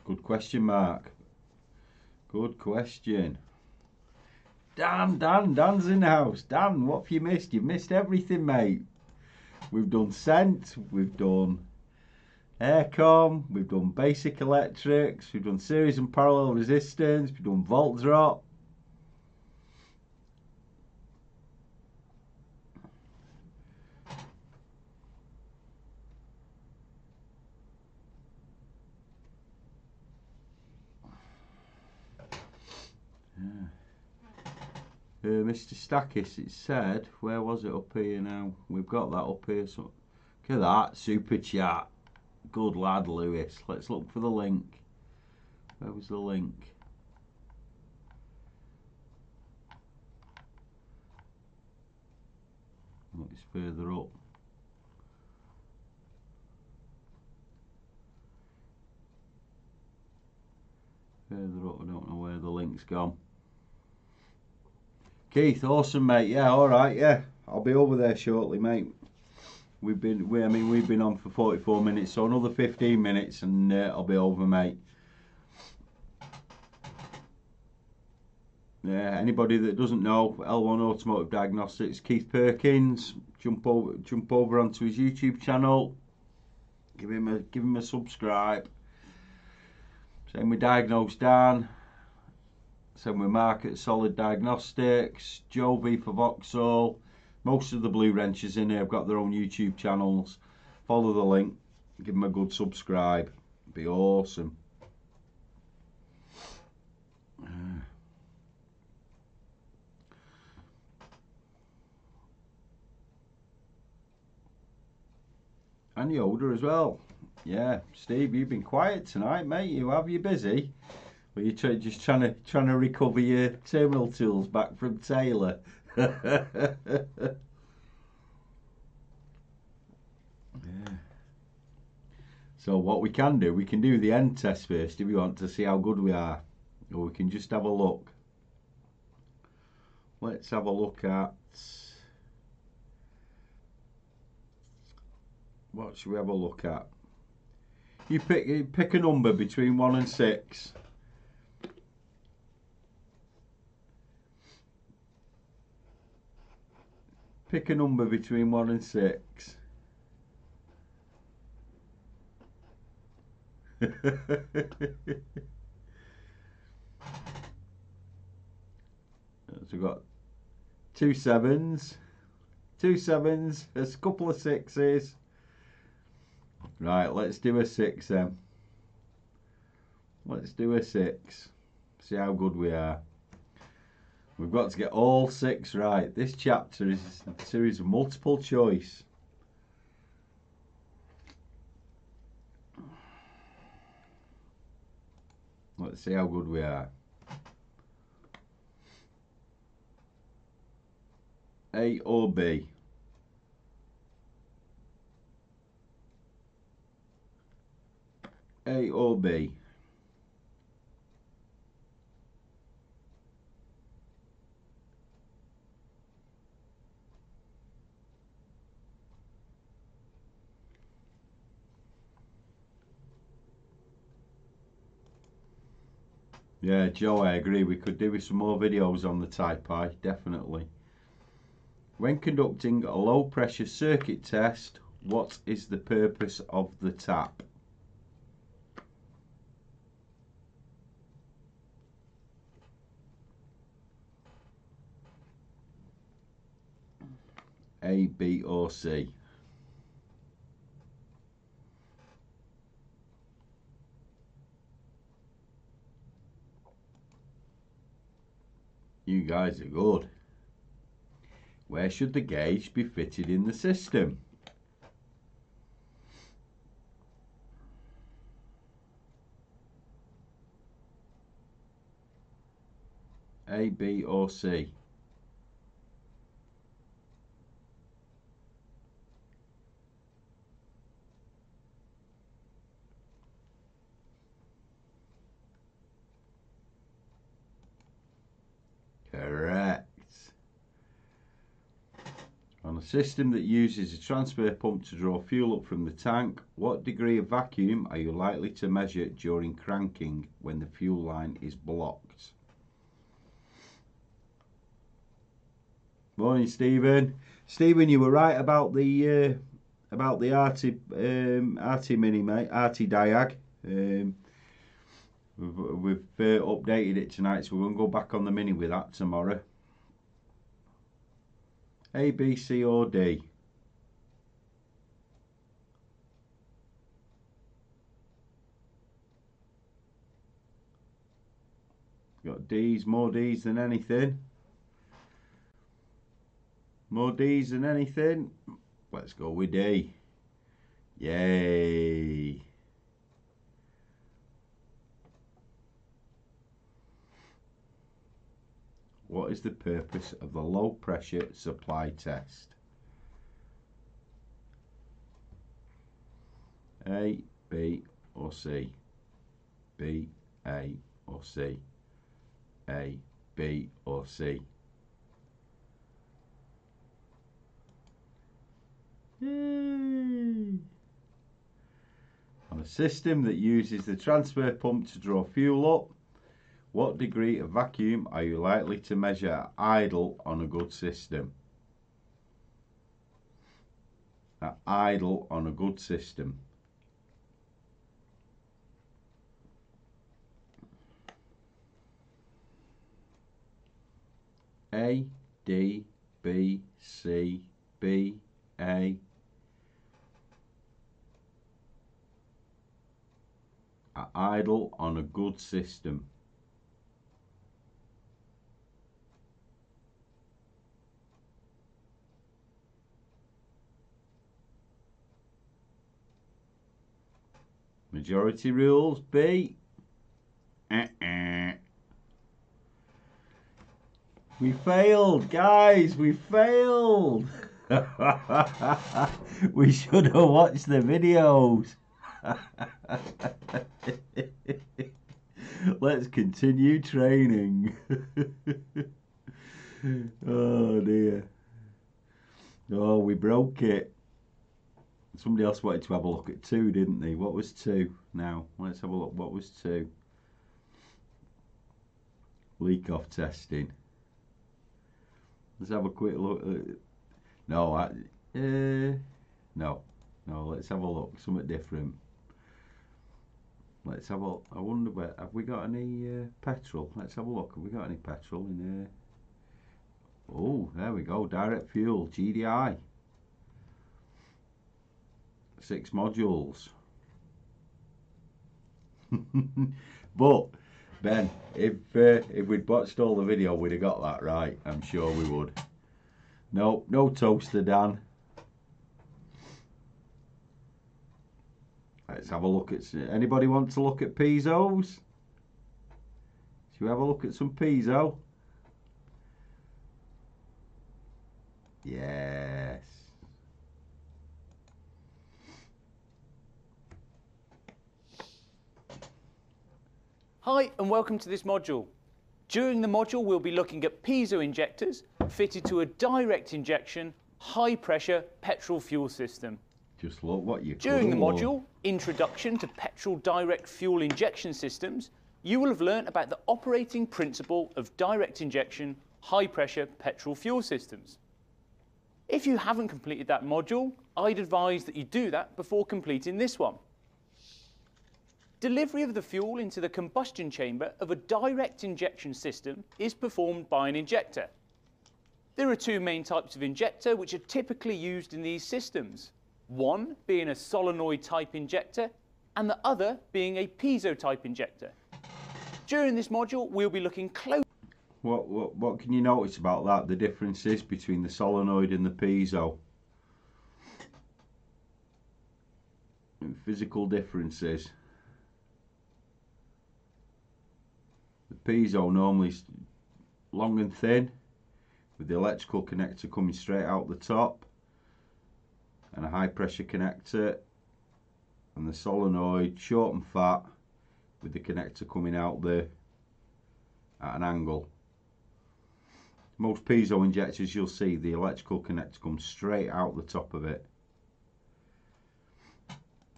Good question, Mark. Good question. Dan's in the house. Dan, what have you missed? You've missed everything, mate. We've done SENT, we've done aircom, we've done basic electrics, we've done series and parallel resistance, we've done volt drop. Mr. Stackis, it said, where was it up here now? We've got that up here. So, look at that, super chat. Good lad, Lewis. Let's look for the link. Where was the link? Oh, it's further up. Further up, I don't know where the link's gone. Keith, awesome, mate. Yeah, all right. Yeah, I'll be over there shortly, mate. We've been on for 44 minutes, so another 15 minutes, and I'll be over, mate. Yeah, anybody that doesn't know, L1 Automotive Diagnostics, Keith Perkins. Jump over onto his YouTube channel. Give him a subscribe. Same with Diagnose Dan. Same with Mark at Solid Diagnostics, Joe V for Vauxhall. Most of the blue wrenches in here have got their own YouTube channels. Follow the link, give them a good subscribe. It'd be awesome. And Yoda as well. Yeah, Steve, you've been quiet tonight, mate. You busy? Well, you're just trying to recover your terminal tools back from Taylor. Yeah. So what we can do the end test first if you want to see how good we are, or we can just have a look. Let's have a look at, what should we have a look at? You pick a number between 1 and 6. Pick a number between 1 and 6. So we've got 2 7s, 2 7s, there's a couple of 6s. Right, let's do a 6 then. Let's do a 6. See how good we are. We've got to get all 6 right. This chapter is a series of multiple choice. Let's see how good we are. A or B? A or B? Yeah, Joe, I agree. We could do with some more videos on the Type I, definitely. When conducting a low pressure circuit test, what is the purpose of the tap? A, B or C? You guys are good. Where should the gauge be fitted in the system? A, B or C? Correct. On a system that uses a transfer pump to draw fuel up from the tank, what degree of vacuum are you likely to measure during cranking when the fuel line is blocked? Morning, Stephen. Stephen, you were right about the RT Mini, mate. RT Diag. We've updated it tonight, so we're going to go back on the Mini with that tomorrow. A, B, C or D? Got D's, more D's than anything. More D's than anything. Let's go with D. Yay. What is the purpose of the low pressure supply test? A, B or C? B, A or C? A, B or C? Yay. On a system that uses the transfer pump to draw fuel up, what degree of vacuum are you likely to measure at idle on a good system? At idle on a good system. A, D, B, C, B, A. At idle on a good system. Majority rules, B. We failed, guys, we failed. We should have watched the videos. Let's continue training. Oh dear. Oh, we broke it. Somebody else wanted to have a look at 2, didn't they? What was 2? Now, let's have a look. What was 2? Leak off testing. Let's have a quick look. No, no. Let's have a look. Something different. Let's have a. I wonder where have we got any petrol? Let's have a look. Have we got any petrol in here? Oh, there we go. Direct fuel, GDI. 6 modules. But Ben, if we'd watched all the video, we'd have got that right. I'm sure we would. No toaster, Dan. Let's have a look at. Anybody want to look at Piezos? Should we have a look at some Piezo? Yes. Hi and welcome to this module. During the module we'll be looking at piezo injectors fitted to a direct injection, high pressure petrol fuel system. Just look what you During the module, Introduction to Petrol Direct Fuel Injection Systems, you will have learnt about the operating principle of direct injection, high pressure petrol fuel systems. If you haven't completed that module, I'd advise that you do that before completing this one. Delivery of the fuel into the combustion chamber of a direct injection system is performed by an injector. There are 2 main types of injector which are typically used in these systems. One being a solenoid type injector and the other being a piezo type injector. During this module we'll be looking close. What can you notice about that? The differences between the solenoid and the piezo. And physical differences. The piezo normally is long and thin, with the electrical connector coming straight out the top, and a high pressure connector, and the solenoid short and fat, with the connector coming out there at an angle. Most piezo injectors, you'll see the electrical connector comes straight out the top of it.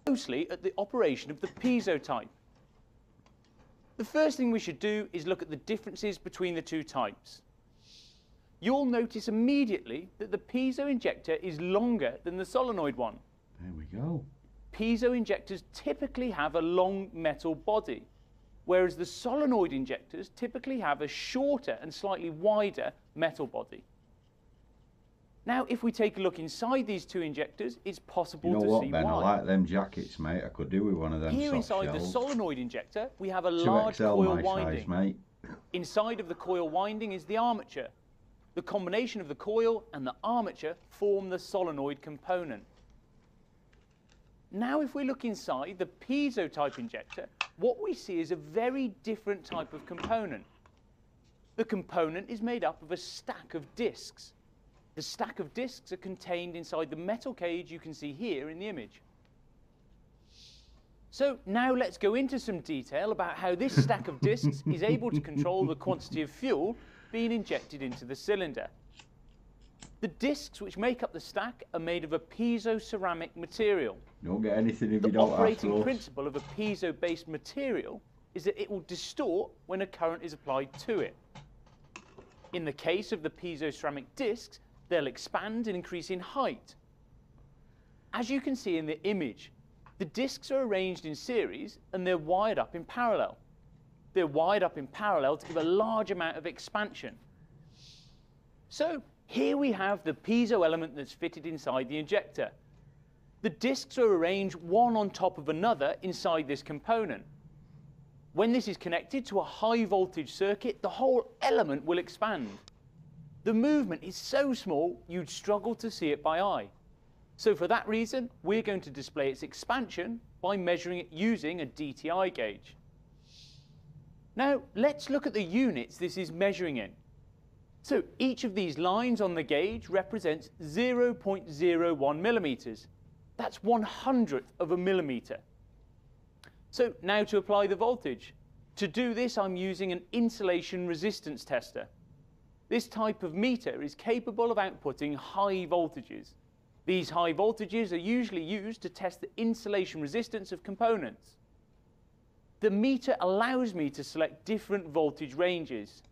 Closely at the operation of the piezo type. The first thing we should do is look at the differences between the 2 types. You'll notice immediately that the piezo injector is longer than the solenoid one. There we go. Piezo injectors typically have a long metal body, whereas the solenoid injectors typically have a shorter and slightly wider metal body. Now, if we take a look inside these 2 injectors, it's possible to see why. You know what, Ben? I like them jackets, mate. I could do with one of them. Here inside the solenoid injector, we have a large coil winding. Size, mate. Inside of the coil winding is the armature. The combination of the coil and the armature form the solenoid component. Now, if we look inside the piezo type injector, what we see is a very different type of component. The component is made up of a stack of discs. The stack of discs are contained inside the metal cage you can see here in the image. So now let's go into some detail about how this stack of discs is able to control the quantity of fuel being injected into the cylinder. The discs which make up the stack are made of a piezo ceramic material. You don't get anything if you don't The ask us. operating principle of a piezo-based material is that it will distort when a current is applied to it. In the case of the piezo ceramic discs, they'll expand and increase in height. As you can see in the image, the discs are arranged in series and they're wired up in parallel. They're wired up in parallel to give a large amount of expansion. So here we have the piezo element that's fitted inside the injector. The discs are arranged one on top of another inside this component. When this is connected to a high voltage circuit, the whole element will expand. The movement is so small you'd struggle to see it by eye. So for that reason, we're going to display its expansion by measuring it using a DTI gauge. Now let's look at the units this is measuring in. So each of these lines on the gauge represents 0.01 millimeters. That's 1/100th of a millimeter. So now to apply the voltage. To do this, I'm using an insulation resistance tester. This type of meter is capable of outputting high voltages. These high voltages are usually used to test the insulation resistance of components. The meter allows me to select different voltage ranges.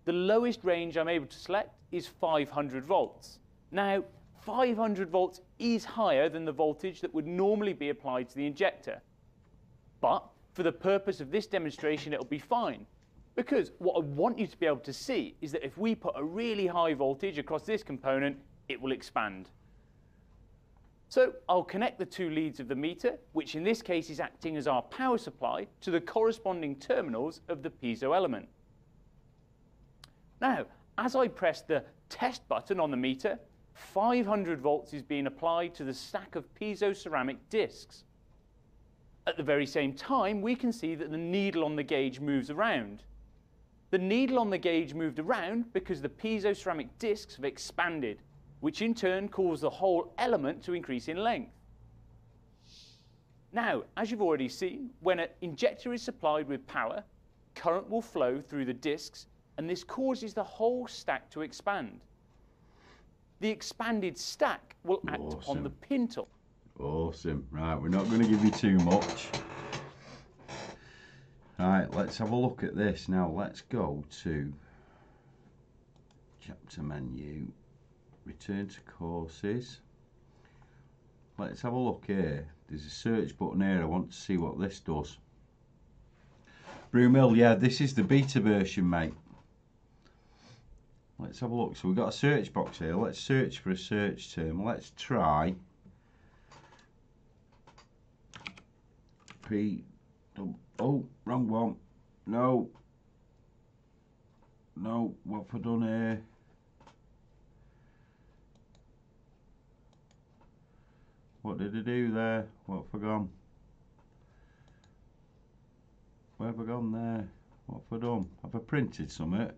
The lowest range I'm able to select is 500 volts. Now, 500 volts is higher than the voltage that would normally be applied to the injector. But for the purpose of this demonstration, it'll be fine. Because what I want you to be able to see is that if we put a really high voltage across this component, it will expand. So I'll connect the two leads of the meter, which in this case is acting as our power supply, to the corresponding terminals of the piezo element. Now, as I press the test button on the meter, 500 volts is being applied to the stack of piezo ceramic discs. At the very same time, we can see that the needle on the gauge moves around. The needle on the gauge moved around because the piezo ceramic discs have expanded, which in turn caused the whole element to increase in length. Now, as you've already seen, when an injector is supplied with power, current will flow through the discs, and this causes the whole stack to expand. The expanded stack will act upon the pintle. Awesome. Right, we're not going to give you too much. Right, let's have a look at this. Now, let's go to chapter menu, return to courses. Let's have a look here. There's a search button here. I want to see what this does. Broomhill, yeah, this is the beta version, mate. Let's have a look. So we've got a search box here. Let's search for a search term. Let's try oh, wrong one. No, what have I done here? What did I do there? What have I gone? Where have I gone there? What have I done? Have I printed something?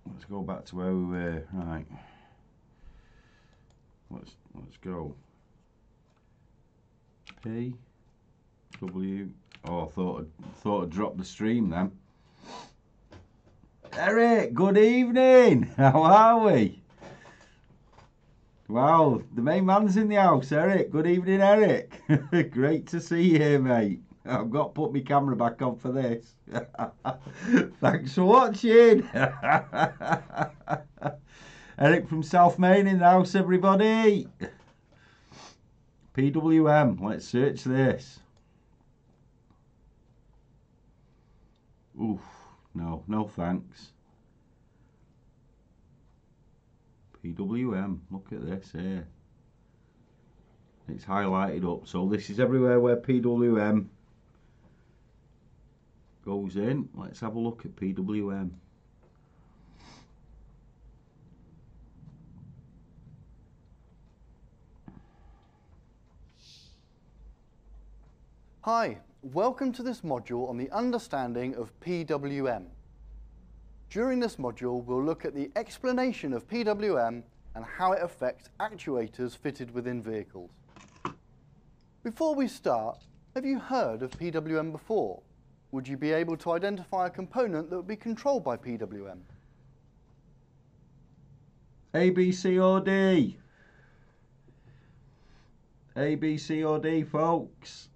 Let's go back to where we were. Right. Let's go. P W. Oh, I thought I'd dropped the stream then. Eric, good evening. How are we? Wow, the main man's in the house, Eric. Good evening, Eric. Great to see you here, mate. I've got to put my camera back on for this. Thanks for watching. Eric from South Main in the house, everybody. PWM, let's search this. Oof, no thanks. PWM, look at this here. It's highlighted up, so this is everywhere where PWM goes in. Let's have a look at PWM. Hi, welcome to this module on the understanding of PWM. During this module, we'll look at the explanation of PWM and how it affects actuators fitted within vehicles. Before we start, have you heard of PWM before? Would you be able to identify a component that would be controlled by PWM? A, B, C or D. A, B, C or D, folks.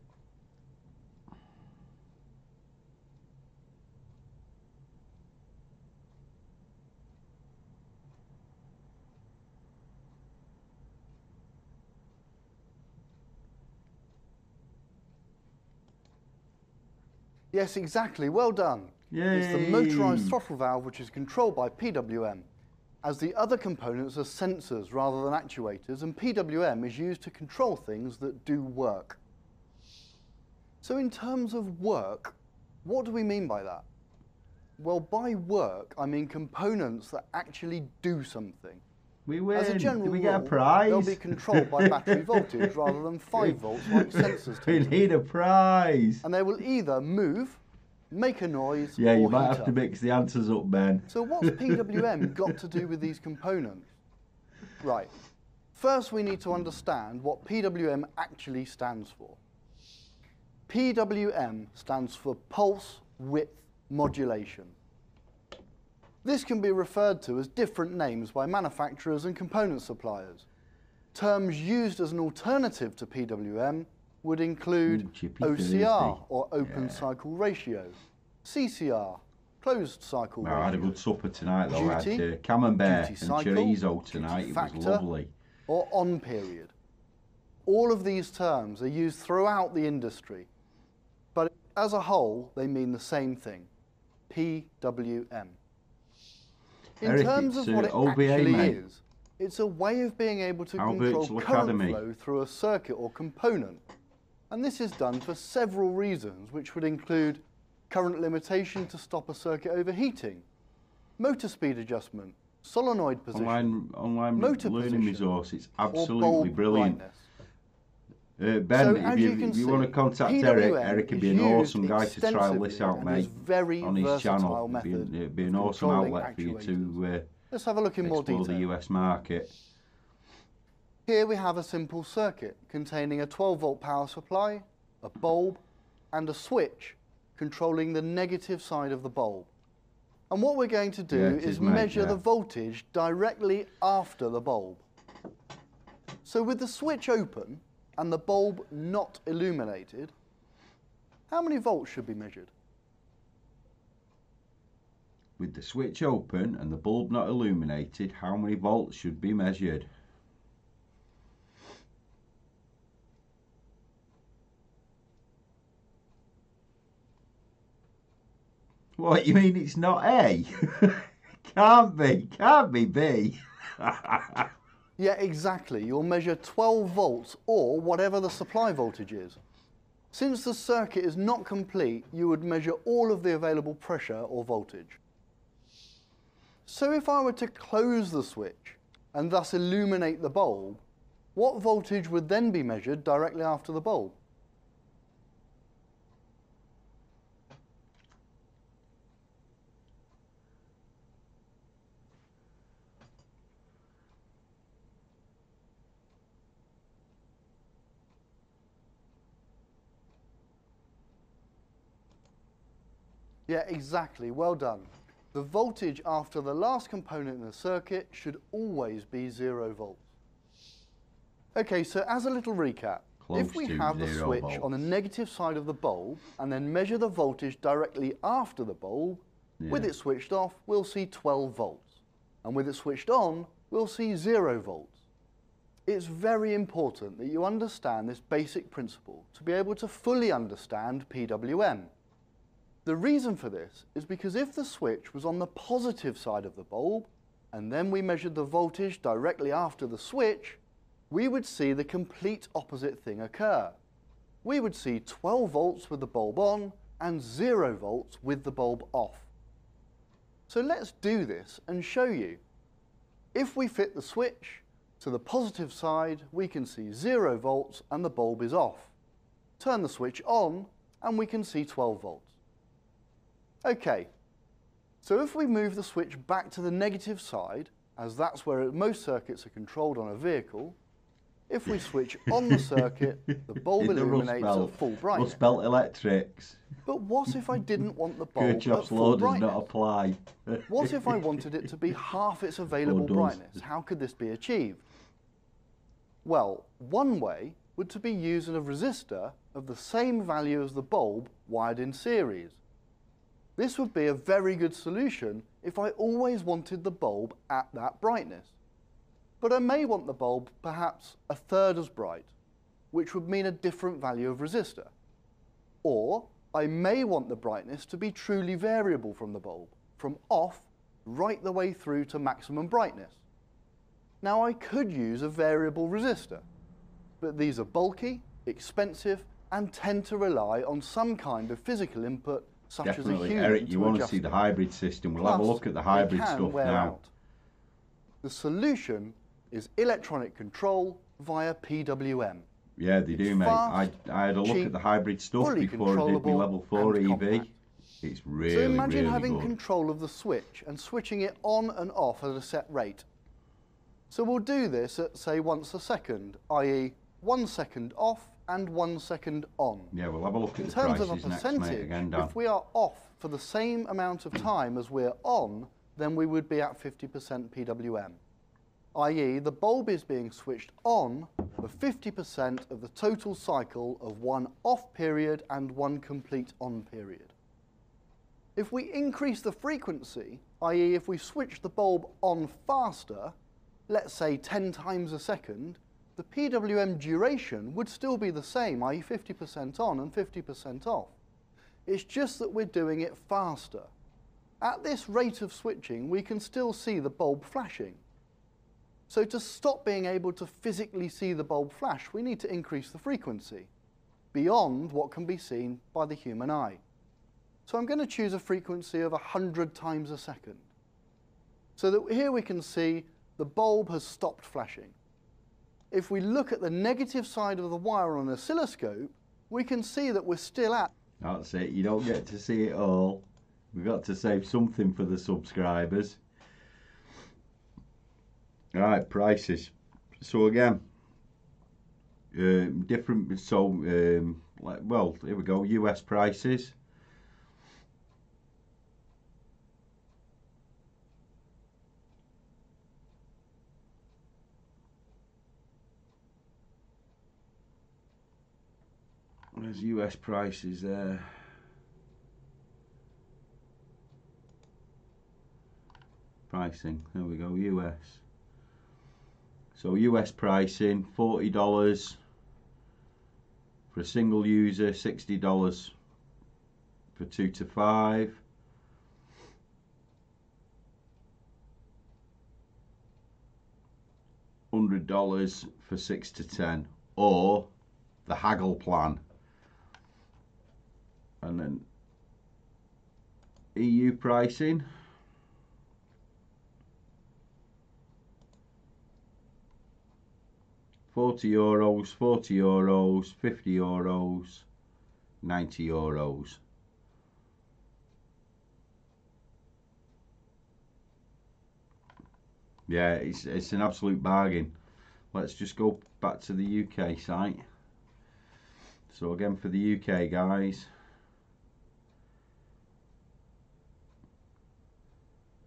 Yes, exactly. Well done. Yay. It's the motorized throttle valve which is controlled by PWM, as the other components are sensors rather than actuators, and PWM is used to control things that do work. So in terms of work, what do we mean by that? Well, by work, I mean components that actually do something. We win. As a general Did we get a rule, prize? they'll be controlled by battery voltage rather than 5 volts like sensors We tend to. need a prize. And they will either move, make a noise, Yeah, or you might heat have to up. mix the answers up, Ben. So what's PWM got to do with these components? Right. First, we need to understand what PWM actually stands for. PWM stands for pulse width modulation. This can be referred to as different names by manufacturers and component suppliers. Terms used as an alternative to PWM would include OCR, or open cycle ratio, CCR, closed cycle ratio. I had a good supper tonight though. I had camembert and chorizo tonight. It was lovely. Or on period. All of these terms are used throughout the industry, but as a whole, they mean the same thing, PWM. In terms of what it actually is, it's a way of being able to control current flow through a circuit or component. And this is done for several reasons, which would include current limitation to stop a circuit overheating, motor speed adjustment, solenoid position, online motor learning position, resource. It's absolutely brilliant. Ben, So if you want to contact Eric would be an awesome guy to trial this out, mate, on his channel. It'd be an awesome outlet for you to Let's have a look in more explore detail. the US market. Here we have a simple circuit containing a 12-volt power supply, a bulb, and a switch controlling the negative side of the bulb. And what we're going to do is measure the voltage directly after the bulb. So with the switch open and the bulb not illuminated, how many volts should be measured? With the switch open and the bulb not illuminated, how many volts should be measured? What, you mean it's not A? Can't be B. Yeah, exactly. You'll measure 12 volts or whatever the supply voltage is. Since the circuit is not complete, you would measure all of the available pressure or voltage. So if I were to close the switch and thus illuminate the bulb, what voltage would then be measured directly after the bulb? Yeah, exactly. Well done. The voltage after the last component in the circuit should always be 0 volts. Okay, so as a little recap, if we have the switch on the negative side of the bulb and then measure the voltage directly after the bulb, with it switched off, we'll see 12 volts. And with it switched on, we'll see 0 volts. It's very important that you understand this basic principle to be able to fully understand PWM. The reason for this is because if the switch was on the positive side of the bulb, and then we measured the voltage directly after the switch, we would see the complete opposite thing occur. We would see 12 volts with the bulb on and 0 volts with the bulb off. So let's do this and show you. If we fit the switch to the positive side, we can see 0 volts and the bulb is off. Turn the switch on and we can see 12 volts. Okay, so if we move the switch back to the negative side, as that's where most circuits are controlled on a vehicle, if we switch on the circuit, the bulb illuminates at full brightness. Rust Belt Electrics. But what if I didn't want the bulb Kirchhoff's at full law does brightness? not apply. What if I wanted it to be half its available brightness? How could this be achieved? Well, one way would to be using a resistor of the same value as the bulb wired in series. This would be a very good solution if I always wanted the bulb at that brightness. But I may want the bulb perhaps a third as bright, which would mean a different value of resistor. Or I may want the brightness to be truly variable from the bulb, from off right the way through to maximum brightness. Now I could use a variable resistor, but these are bulky, expensive, and tend to rely on some kind of physical input such as a human Eric, you want to adjust see the them. hybrid system. We'll have a Plus, look at the hybrid they can stuff wear now. out. The solution is electronic control via PWM. Yeah, they do, mate. I had a look cheap, at the hybrid stuff fully before I did my level 4 and EV. compact. It's really, So imagine really having good. control of the switch and switching it on and off at a set rate. So we'll do this at, say, once a second, i.e. 1 second off and 1 second on. Yeah, we'll have a look at In the terms of a prices next, percentage, mate, again, Dan. if we are off for the same amount of time as we're on, then we would be at 50% PWM, i.e. the bulb is being switched on for 50% of the total cycle of one off period and one complete on period. If we increase the frequency, i.e. if we switch the bulb on faster, let's say 10 times a second, the PWM duration would still be the same, i.e. 50% on and 50% off. It's just that we're doing it faster. At this rate of switching, we can still see the bulb flashing. So to stop being able to physically see the bulb flash, we need to increase the frequency beyond what can be seen by the human eye. So I'm going to choose a frequency of 100 times a second. So that here we can see the bulb has stopped flashing. If we look at the negative side of the wire on an oscilloscope, we can see that we're still at... That's it, you don't get to see it all. We've got to save something for the subscribers. Right, prices. So again, different, so, well, here we go, US prices. There's US prices there. Pricing, there we go, US. So US pricing, $40 for a single user, $60 for 2 to 5. $100 for 6 to 10, or the haggle plan. And then EU pricing, €40, €40, €50, €90. Yeah, it's an absolute bargain. Let's just go back to the UK site. So again, for the UK guys,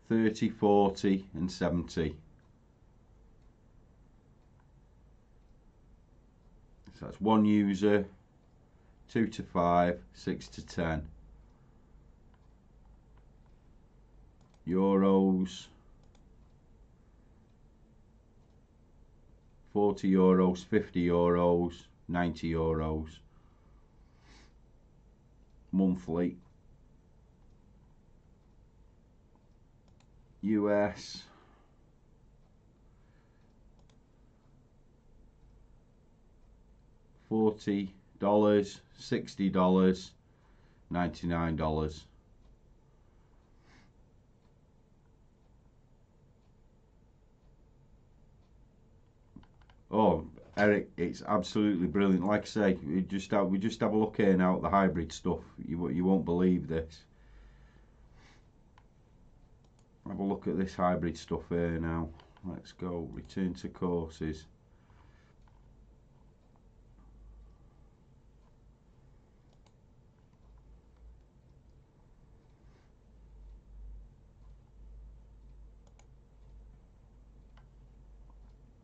30, 40 and 70. So that's one user, 2 to 5, 6 to 10. Euros, €40, €50, €90. Monthly. US, $40, $60, $99. Oh, Eric, it's absolutely brilliant. Like I say, we just have a look here now at the hybrid stuff. You won't believe this. Have a look at this hybrid stuff here now. Let's go, return to courses.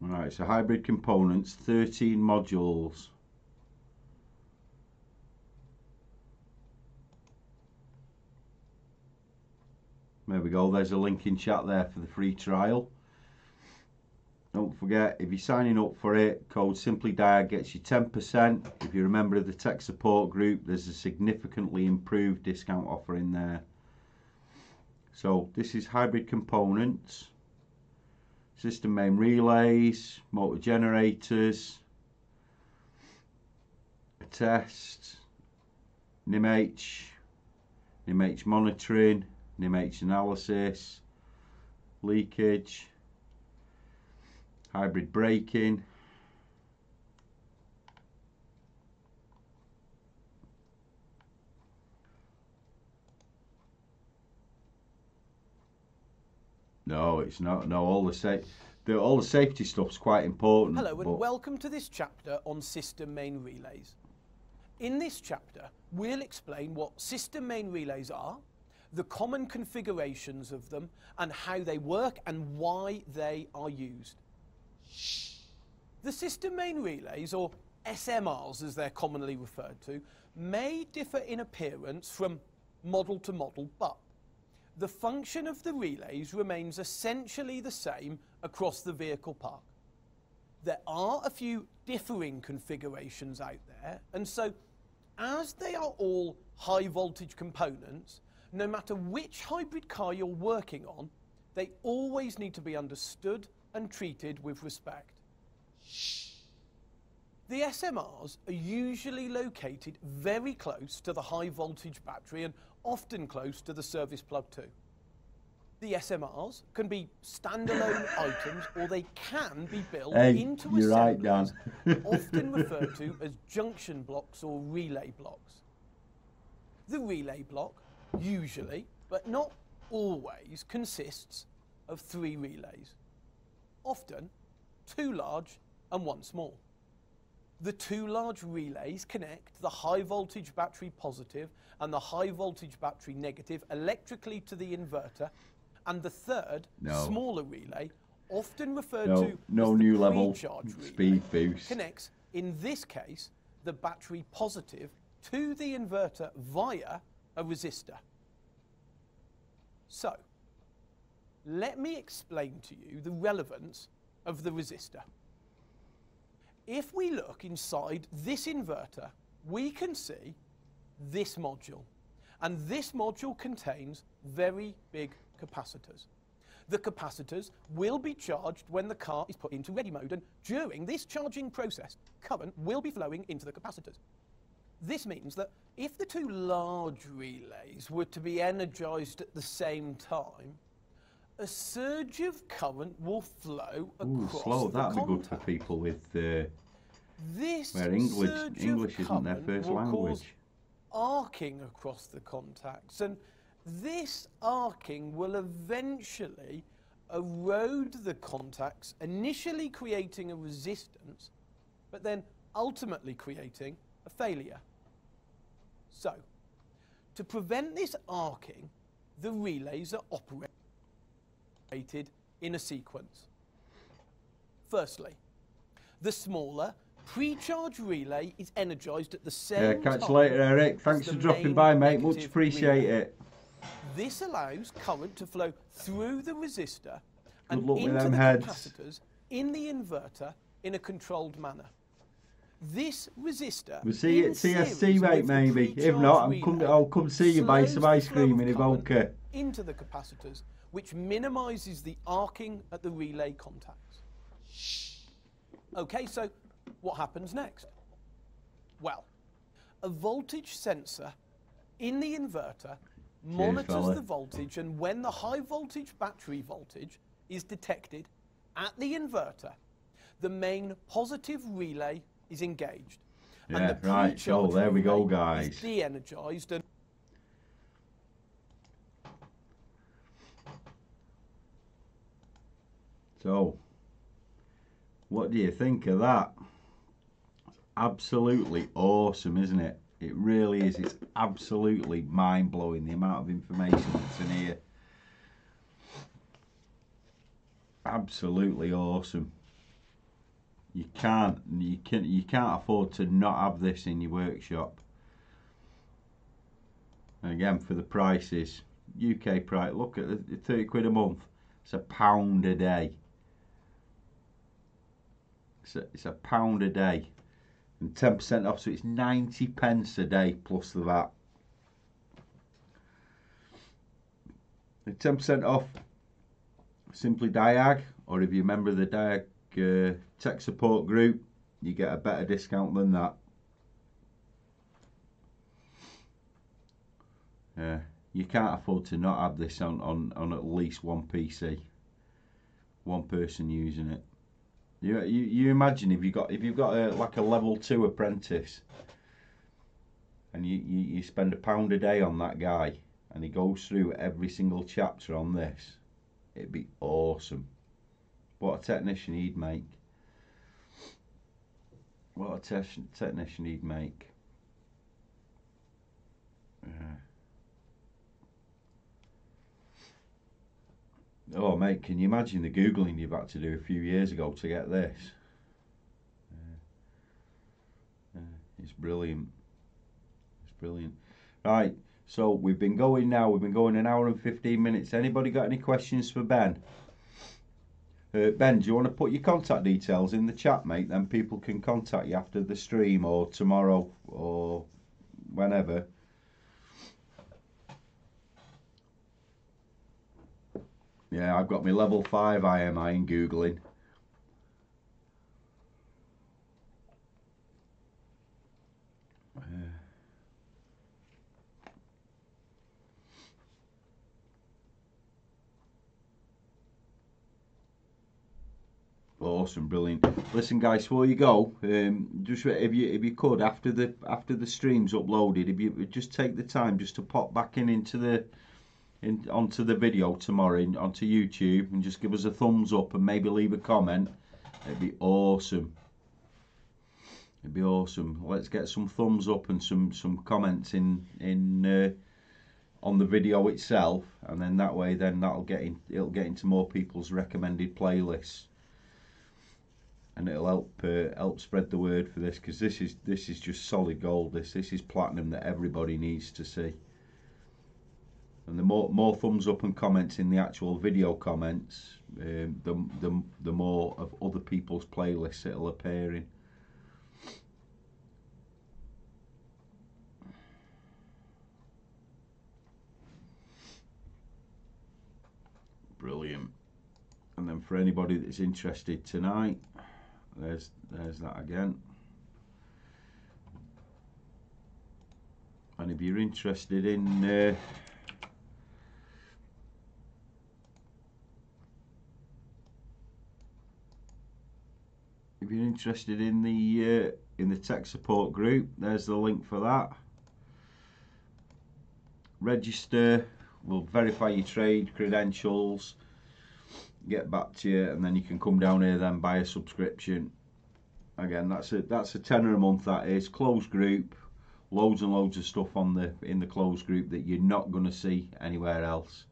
Right, so hybrid components, 13 modules. There we go, there's a link in chat there for the free trial. Don't forget, if you're signing up for it, code SimplyDiag gets you 10%. If you're a member of the tech support group, there's a significantly improved discount offer in there. So this is hybrid components, system main relays, motor generators, a test, NIMH monitoring, NIMH analysis, leakage, hybrid braking, no, it's not. No, all the safety stuff's quite important. Hello and welcome to this chapter on system main relays. In this chapter, we'll explain what system main relays are, the common configurations of them, and how they work and why they are used. The system main relays, or SMRs as they're commonly referred to, may differ in appearance from model to model, but the function of the relays remains essentially the same across the vehicle park. There are a few differing configurations out there, and so as they are all high voltage components, no matter which hybrid car you're working on, they always need to be understood and treated with respect. The SMRs are usually located very close to the high voltage battery and often close to the service plug too. The SMRs can be standalone items, or they can be built into assemblies, often referred to as junction blocks or relay blocks. The relay block usually, but not always, consists of 3 relays, often 2 large and 1 small. The 2 large relays connect the high voltage battery positive and the high voltage battery negative electrically to the inverter, and the third, smaller relay, often referred to as the new level pre-charge speed relay, boost, connects, in this case, the battery positive to the inverter via a resistor. So, let me explain to you the relevance of the resistor. If we look inside this inverter, we can see this module, and this module contains very big capacitors. The capacitors will be charged when the car is put into ready mode, and during this charging process, current will be flowing into the capacitors. This means that if the 2 large relays were to be energized at the same time, a surge of current will flow across the that'd contact. be good for people with This where English isn't their first language. Arcing across the contacts, and this arcing will eventually erode the contacts, initially creating a resistance, but then ultimately creating a failure. So, to prevent this arcing, the relays are operated in a sequence. Firstly, the smaller pre-charge relay is energized at the same time. Catch you later, Eric. Thanks for dropping by, mate. Much appreciate it. This allows current to flow through the resistor and Good luck with into them the heads. capacitors in the inverter in a controlled manner. This resistor, We'll see you at TSC, mate, maybe. If not, I'll come see you, buy some ice cream in Ivoca. Into the capacitors, which minimises the arcing at the relay contacts. Okay, so what happens next? Well, a voltage sensor in the inverter monitors the voltage, and when the high voltage battery voltage is detected at the inverter, the main positive relay is engaged. And the right, so there we go, guys. Is de-energized and so, what do you think of that? It's absolutely awesome, isn't it? It really is. It's absolutely mind-blowing, the amount of information that's in here. Absolutely awesome. You can't afford to not have this in your workshop. And again, for the prices, UK price, look at the 30 quid a month. It's £1 a day. It's £1 a day. And 10% off, so it's 90 pence a day plus the VAT. And 10% off simply Diag, or if you're a member of the Diag tech support group, you get a better discount than that. You can't afford to not have this on at least one PC, one person using it. You imagine if you've got like a level 2 apprentice, and you spend £1 a day on that guy, and he goes through every single chapter on this, it'd be awesome. What a technician he'd make. What a technician he'd make. Oh mate, can you imagine the Googling you've had to do a few years ago to get this? It's brilliant. It's brilliant. Right, so we've been going now, we've been going an hour and 15 minutes. Anybody got any questions for Ben? Ben, do you want to put your contact details in the chat, mate? Then people can contact you after the stream or tomorrow or whenever. Yeah, I've got my level 5 IMI in Googling. Awesome, brilliant. Listen, guys, before you go, just if you could, after the stream's uploaded, if you just take the time just to pop back onto the video tomorrow onto YouTube and just give us a thumbs up and maybe leave a comment, it'd be awesome. It'd be awesome. Let's get some thumbs up and some comments in on the video itself, and then that way, it'll get into more people's recommended playlists. And it'll help spread the word for this, because this is just solid gold. This is platinum that everybody needs to see. And the more thumbs up and comments in the actual video comments, the more of other people's playlists it'll appear in. Brilliant. And then for anybody that's interested tonight, there's that again. And if you're interested in the tech support group, there's the link for that. Register, we'll verify your trade credentials, get back to you, and then you can come down here then buy a subscription. Again, that's a tenner a month. That is closed group, loads and loads of stuff in the closed group that you're not going to see anywhere else.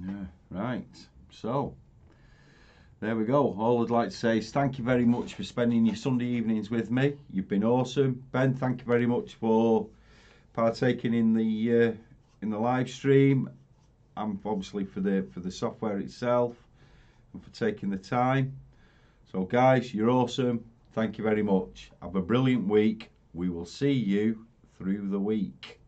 Yeah, right. So there we go. All I'd like to say is thank you very much for spending your Sunday evenings with me. You've been awesome. Ben, thank you very much for partaking in the live stream, and obviously for the software itself, and for taking the time. So guys, you're awesome. Thank you very much. Have a brilliant week. We will see you through the week.